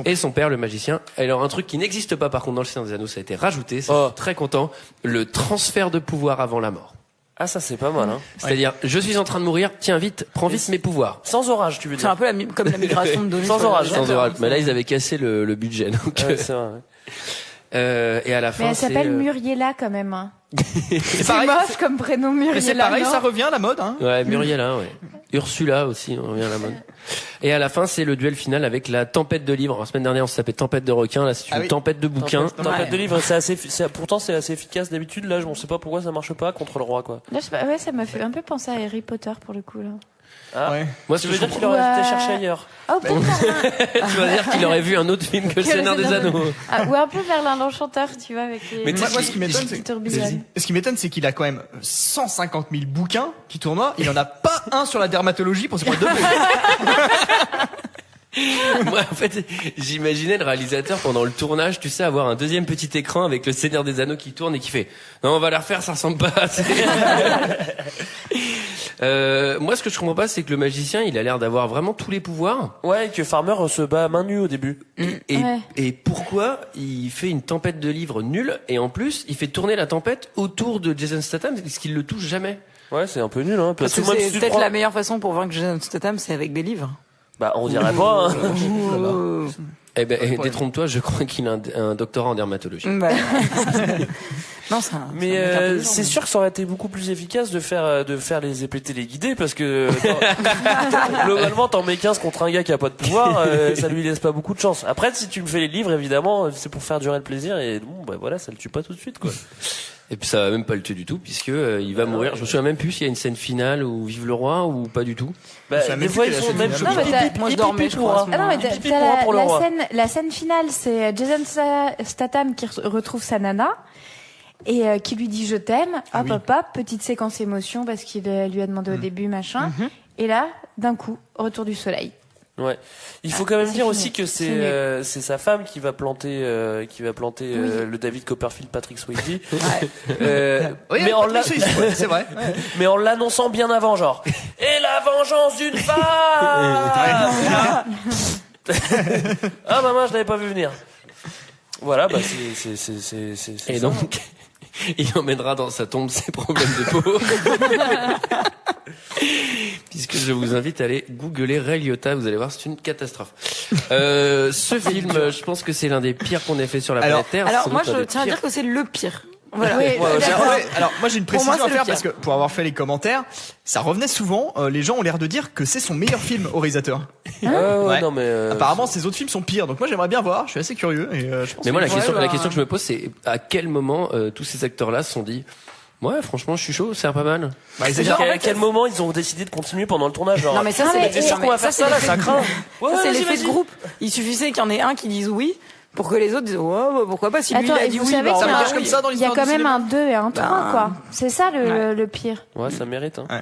Speaker 1: et son père, le magicien. Alors un truc qui n'existe pas par contre dans le Seigneur des Anneaux, ça a été rajouté, c'est très content, le transfert de pouvoir avant la mort.
Speaker 9: Ah, ça c'est pas mal, hein.
Speaker 1: C'est-à-dire, je suis en train de mourir, tiens vite, prends vite mes pouvoirs.
Speaker 9: Sans orage, tu veux dire.
Speaker 8: C'est un peu comme la migration de données.
Speaker 9: Sans orage.
Speaker 1: Mais là, ils avaient cassé le budget, donc.
Speaker 9: Ouais, c'est vrai.
Speaker 1: Et à la fin,
Speaker 6: mais elle s'appelle Muriela quand même. Hein.
Speaker 5: C'est pareil,
Speaker 6: moche comme prénom Muriela.
Speaker 5: Mais c'est pareil,
Speaker 6: non
Speaker 5: ça revient à la mode, hein.
Speaker 1: Ouais, Muriela, ouais. Ursula aussi, on revient à la mode. Et à la fin, c'est le duel final avec la tempête de livres. La semaine dernière, on s'appelait tempête de requins. Là, c'est une tempête de bouquins.
Speaker 9: Tempête de livres, pourtant c'est assez efficace d'habitude. Là, je ne sais pas pourquoi ça marche pas contre le roi, quoi.
Speaker 6: Là, ouais, ça m'a fait un peu penser à Harry Potter pour le coup, là.
Speaker 9: Ah.
Speaker 5: Ouais.
Speaker 1: Moi,
Speaker 9: tu veux dire qu'il aurait été chercher ailleurs.
Speaker 6: Oh, peut-être
Speaker 1: tu vas dire qu'il aurait vu un autre film que le Seigneur des Anneaux.
Speaker 6: Ou un peu vers l'Enchanteur, tu vois, avec les...
Speaker 5: Mais moi, ce qui m'étonne, c'est qu'il a quand même 150 000 bouquins qui tournoient. Il en a pas un sur la dermatologie pour se prendre 2
Speaker 1: Moi, en fait, j'imaginais le réalisateur pendant le tournage, tu sais, avoir un deuxième petit écran avec le Seigneur des Anneaux qui tourne et qui fait « Non, on va la refaire, ça ressemble pas assez. » Moi, ce que je comprends pas, c'est que le magicien, il a l'air d'avoir vraiment tous les pouvoirs.
Speaker 9: Ouais, et que Farmer se bat à main nue au début.
Speaker 1: Et pourquoi il fait une tempête de livres nulle et en plus, il fait tourner la tempête autour de Jason Statham, parce qu'il le touche jamais.
Speaker 9: Ouais, c'est un peu nul, hein.
Speaker 8: Parce que c'est peut-être la meilleure façon pour vaincre Jason Statham, c'est avec des livres.
Speaker 9: Bah, on dirait pas, hein.
Speaker 1: Eh ben, détrompe-toi, je crois qu'il a un doctorat en dermatologie.
Speaker 8: Bah. Non,
Speaker 9: mais c'est sûr que ça aurait été beaucoup plus efficace de faire les épées téléguidées parce que globalement t'en mets 15 contre un gars qui a pas de pouvoir, ça lui laisse pas beaucoup de chance. Après, si tu me fais les livres, évidemment, c'est pour faire durer le plaisir et bon, bah voilà, ça le tue pas tout de suite, quoi.
Speaker 1: Et puis ça va même pas le tuer du tout puisque il va mourir. Je me souviens même plus s'il y a une scène finale où vive le roi ou pas du tout.
Speaker 9: Bah, des fois ils font même
Speaker 8: moi je dormais, je crois.
Speaker 6: Ah non, mais la scène finale, c'est Jason Statham qui retrouve sa nana et qui lui dit je t'aime. Hop, hop, hop, petite séquence émotion parce qu'il lui a demandé au début machin. Et là, d'un coup, retour du soleil.
Speaker 9: Ouais. Il faut quand même dire aussi que c'est sa femme qui va planter le David Copperfield Patrick Swayze. Mais
Speaker 5: c'est vrai.
Speaker 9: Mais en l'annonçant bien avant, genre. Et la vengeance d'une femme. Ah maman, je l'avais pas vu venir. Voilà, bah c'est
Speaker 1: et donc il emmènera dans sa tombe ses problèmes de peau. Puisque je vous invite à aller googler Ray Liotta, vous allez voir, c'est une catastrophe. Ce film, je pense que c'est l'un des pires qu'on ait fait sur la planète Terre.
Speaker 8: Alors moi, je tiens à dire que c'est le pire. Voilà.
Speaker 6: Oui,
Speaker 5: alors moi j'ai une précision à faire parce que pour avoir fait les commentaires, ça revenait souvent. Les gens ont l'air de dire que c'est son meilleur film au réalisateur.
Speaker 9: Ouais. Non mais
Speaker 5: apparemment ses autres films sont pires. Donc moi j'aimerais bien voir. Je suis assez curieux. Et je pense
Speaker 1: mais moi la question que je me pose, c'est à quel moment tous ces acteurs-là se sont dit. Ouais, franchement, je suis chaud, c'est pas mal.
Speaker 9: Bah, à quel moment ils ont décidé de continuer pendant le tournage, genre.
Speaker 8: Non, mais ça, c'est
Speaker 9: sûr qu'on va faire ça, là, ça craint.
Speaker 8: Ouais, c'est l'effet de groupe. Il suffisait qu'il y en ait un qui dise oui, pour que les autres disent, oh, pourquoi pas, si lui, il a dit oui,
Speaker 6: ça
Speaker 8: marche
Speaker 6: comme ça dans l'histoire. Il y a quand même un 2 et un 3, quoi. C'est ça, le pire.
Speaker 9: Ouais, ça mérite, hein. Ouais.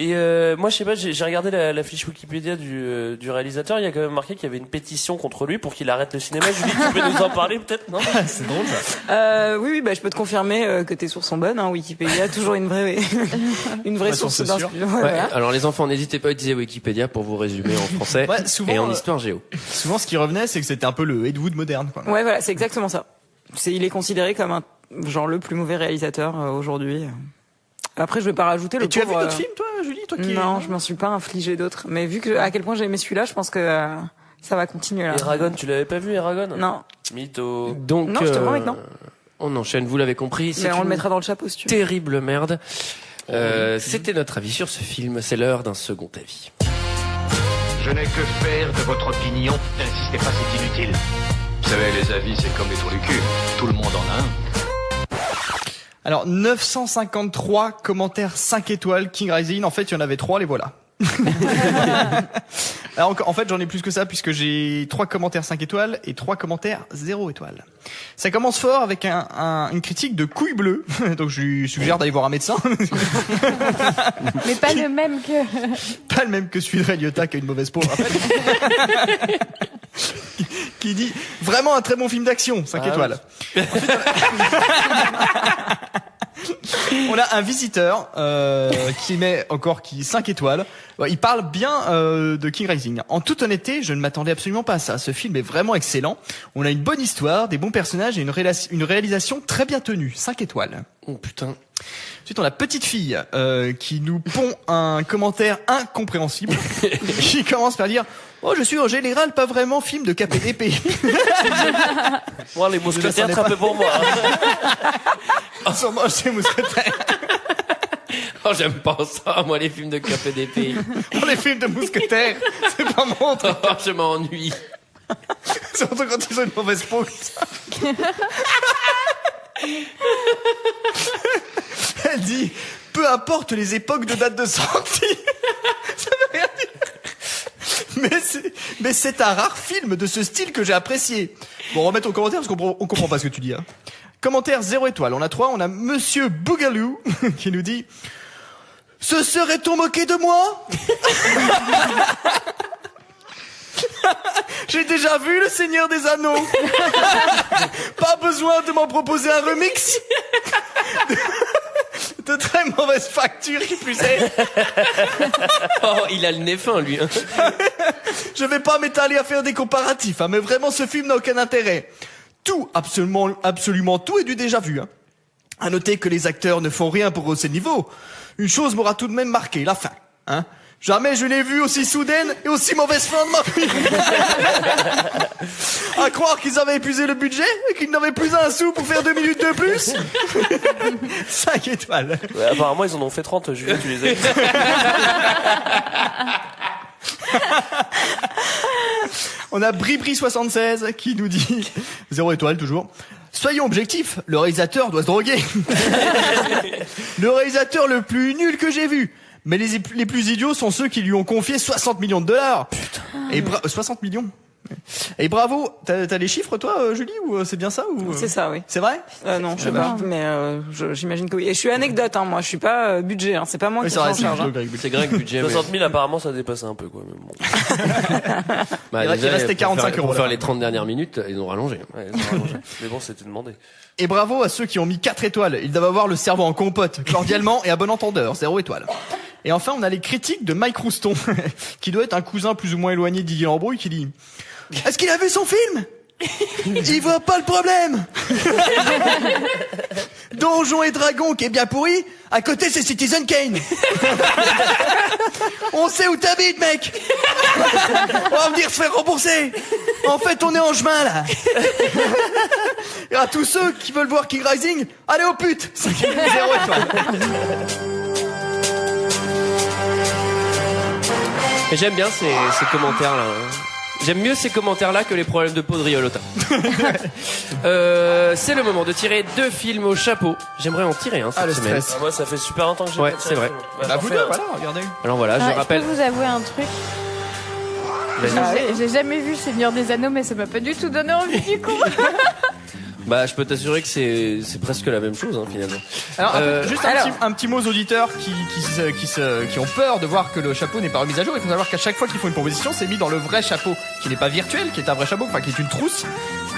Speaker 9: Et moi, je sais pas, j'ai regardé la fiche Wikipédia du réalisateur. Il y a quand même marqué qu'il y avait une pétition contre lui pour qu'il arrête le cinéma. Julie, tu peux nous en parler peut-être, non?
Speaker 5: C'est drôle ça.
Speaker 8: Oui, bah je peux te confirmer que tes sources sont bonnes. Hein, Wikipédia, toujours une vraie source d'inspiration.
Speaker 1: Ouais, alors les enfants, n'hésitez pas à utiliser Wikipédia pour vous résumer en français souvent, et en histoire géo.
Speaker 5: Souvent, ce qui revenait, c'est que c'était un peu le Ed Wood moderne, quoi.
Speaker 8: Ouais, voilà, c'est exactement ça. Il est considéré comme le plus mauvais réalisateur aujourd'hui. Après, je vais pas rajouter le pauvre...
Speaker 5: tu as vu d'autres films, toi, Julie,
Speaker 8: Non, je m'en suis pas infligé d'autres. Mais vu à quel point j'ai aimé celui-là, je pense que ça va continuer là.
Speaker 9: Eragon, tu l'avais pas vu, Eragon?
Speaker 8: Non.
Speaker 9: Mytho.
Speaker 1: Donc,
Speaker 8: non, je te promets que non.
Speaker 1: On enchaîne, vous l'avez compris.
Speaker 8: Mais on le mettra dans le chapeau si tu veux.
Speaker 1: Terrible merde. C'était notre avis sur ce film. C'est l'heure d'un second avis.
Speaker 12: Je n'ai que faire de votre opinion. N'insistez pas, c'est inutile.
Speaker 3: Vous savez, les avis, c'est comme les trous du cul. Tout le monde en a un.
Speaker 5: Alors, 953 commentaires 5 étoiles, King Rising. En fait, il y en avait 3, les voilà. Alors, en fait, j'en ai plus que ça puisque j'ai 3 commentaires 5 étoiles et 3 commentaires 0 étoiles. Ça commence fort avec une critique de couille bleue. Donc, je lui suggère d'aller voir un médecin.
Speaker 6: Mais pas le même que...
Speaker 5: Pas le même que celui de Ray Liotta qui a une mauvaise peau, je rappelle. Qui dit vraiment un très bon film d'action, 5 étoiles. On a un visiteur qui met 5 étoiles. Il parle bien de King Rising. En toute honnêteté, je ne m'attendais absolument pas à ça. Ce film est vraiment excellent. On a une bonne histoire, des bons personnages et une réalisation très bien tenue. 5 étoiles.
Speaker 1: Oh putain.
Speaker 5: Ensuite, on a Petite Fille qui nous pond un commentaire incompréhensible qui commence par dire « Oh, je suis en général pas vraiment film de KPDP. »
Speaker 9: Moi, les mousquetaires, c'est un peu pour moi.
Speaker 5: En ce moment, c'est mousquetaires.
Speaker 1: Oh, j'aime pas ça, moi, les films de KPDP.
Speaker 5: Oh, les films de mousquetaires, c'est pas mon truc.
Speaker 1: Oh, je m'ennuie.
Speaker 5: Surtout quand ils ont une mauvaise peau. Elle dit « Peu importe les époques de date de sortie. » Ça veut rien dire. Mais c'est un rare film de ce style que j'ai apprécié. Bon, remettre au commentaire parce qu'on comprend pas ce que tu dis. Hein. Commentaire 0 étoile. On a 3. On a Monsieur Bougalou qui nous dit « Se serait-on moqué de moi ?» J'ai déjà vu Le Seigneur des Anneaux. Pas besoin de m'en proposer un remix. De très mauvaise facture qui plus est.
Speaker 1: Oh, il a le nez fin, lui. Hein.
Speaker 5: Je vais pas m'étaler à faire des comparatifs, hein, mais vraiment ce film n'a aucun intérêt. Tout, absolument tout est du déjà vu. Hein. À noter que les acteurs ne font rien pour hausser le niveau. Une chose m'aura tout de même marqué, la fin. Hein. Jamais je l'ai vu aussi soudaine et aussi mauvaise fin de ma vie. À croire qu'ils avaient épuisé le budget et qu'ils n'avaient plus un sou pour faire 2 minutes de plus. 5 étoiles.
Speaker 9: Ouais, apparemment, ils en ont fait 30, Julien, tu les as.
Speaker 5: On a Bribri76 qui nous dit 0 étoile toujours. Soyons objectifs, le réalisateur doit se droguer. Le réalisateur le plus nul que j'ai vu. Mais les plus idiots sont ceux qui lui ont confié 60 millions de dollars. Putain. Et 60 millions. Et bravo. T'as les chiffres, toi, Julie, ou c'est bien ça ou...
Speaker 8: C'est ça, oui.
Speaker 5: C'est vrai?
Speaker 8: Non, je sais pas, mais j'imagine que oui. Et je suis anecdote, hein, moi, je suis pas budget, hein, c'est pas moi qui suis en charge.
Speaker 1: C'est Greg budget.
Speaker 9: 60 000, apparemment, ça dépasse un peu, quoi. Mais bon.
Speaker 1: Bah,
Speaker 5: il restait 45 euros.
Speaker 1: Pour faire les 30 dernières minutes, ils ont rallongé.
Speaker 9: Ouais, ils ont rallongé. Mais bon, c'était demandé.
Speaker 5: Et bravo à ceux qui ont mis 4 étoiles. Ils doivent avoir le cerveau en compote, cordialement et à bon entendeur, 0 étoile. Et enfin, on a les critiques de Mike Rouston, qui doit être un cousin plus ou moins éloigné de Didier Lambrouille, qui dit « Est-ce qu'il a vu son film ? Il voit pas le problème. Donjons et Dragons qui est bien pourri, à côté c'est Citizen Kane. On sait où t'habites, mec. On va venir se faire rembourser. En fait, on est en chemin là. Et à tous ceux qui veulent voir King Rising, allez aux putes. 0 étoile.
Speaker 1: Et j'aime bien ces commentaires-là. J'aime mieux ces commentaires-là que les problèmes de peau de Riolota. C'est le moment de tirer 2 films au chapeau. J'aimerais en tirer un cette semaine.
Speaker 9: Ah, moi, ça fait super longtemps que j'ai
Speaker 1: Ouais,
Speaker 9: pas
Speaker 1: c'est vrai.
Speaker 5: Bah vous deux, voilà, regardez.
Speaker 1: Alors voilà, je rappelle.
Speaker 6: Je peux vous avouer un truc. J'ai jamais vu Seigneur des Anneaux, mais ça m'a pas du tout donné envie du coup.
Speaker 1: Bah, je peux t'assurer que c'est presque la même chose, hein, finalement.
Speaker 5: Alors, juste un petit mot aux auditeurs qui ont peur de voir que le chapeau n'est pas remis à jour. Il faut savoir qu'à chaque fois qu'ils font une proposition, c'est mis dans le vrai chapeau, qui n'est pas virtuel, qui est un vrai chapeau, enfin qui est une trousse.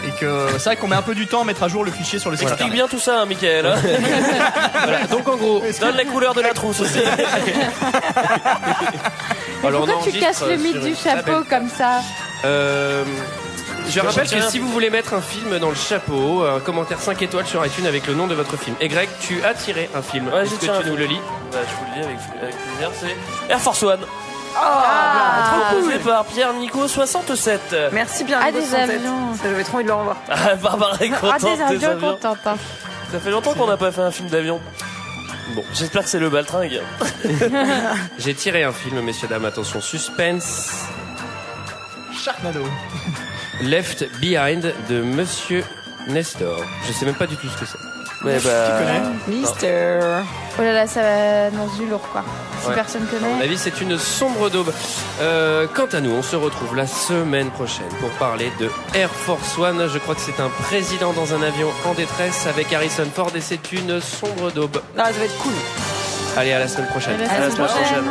Speaker 5: Et que c'est vrai qu'on met un peu du temps à mettre à jour le fichier sur le site.
Speaker 9: Explique bien tout ça, hein, Mickaël. Hein.
Speaker 1: Voilà. Donc en gros,
Speaker 9: donne la couleur de la trousse aussi.
Speaker 6: Alors, pourquoi tu casses le mythe du chapeau comme ça?
Speaker 1: Je rappelle que si vous voulez mettre un film dans le chapeau, un commentaire 5 étoiles sur iTunes avec le nom de votre film. Et Greg, tu as tiré un film.
Speaker 9: Ouais,
Speaker 1: est-ce que tu nous le lis?
Speaker 9: Bah, je vous le lis avec plaisir. C'est Air Force One.
Speaker 8: Trop cool.
Speaker 9: Par Pierre Nico 67.
Speaker 8: Merci bien.
Speaker 6: Ah, des avions.
Speaker 8: J'avais trop envie de le revoir.
Speaker 9: Ah, Barbara est contente.
Speaker 6: Des avions contente. Hein.
Speaker 9: Ça fait longtemps qu'on n'a pas fait un film d'avion. Bon, j'espère que c'est le baltringue.
Speaker 1: J'ai tiré un film, messieurs dames, attention, suspense.
Speaker 5: Sharknado.
Speaker 1: Left Behind de Monsieur Nestor. Je sais même pas du tout ce que c'est.
Speaker 9: Mais bah...
Speaker 5: Tu connais
Speaker 8: Mister.
Speaker 6: Oh là là, ça annonce du lourd quoi. Si
Speaker 1: Ouais.
Speaker 6: personne
Speaker 1: À mon
Speaker 6: connaît.
Speaker 1: avis, c'est une sombre daube. Quant à nous, on se retrouve la semaine prochaine pour parler de Air Force One. Je crois que c'est un président dans un avion en détresse avec Harrison Ford et c'est une sombre daube.
Speaker 8: Ah, ça va être cool.
Speaker 1: Allez, à la semaine prochaine.
Speaker 6: À la semaine prochaine.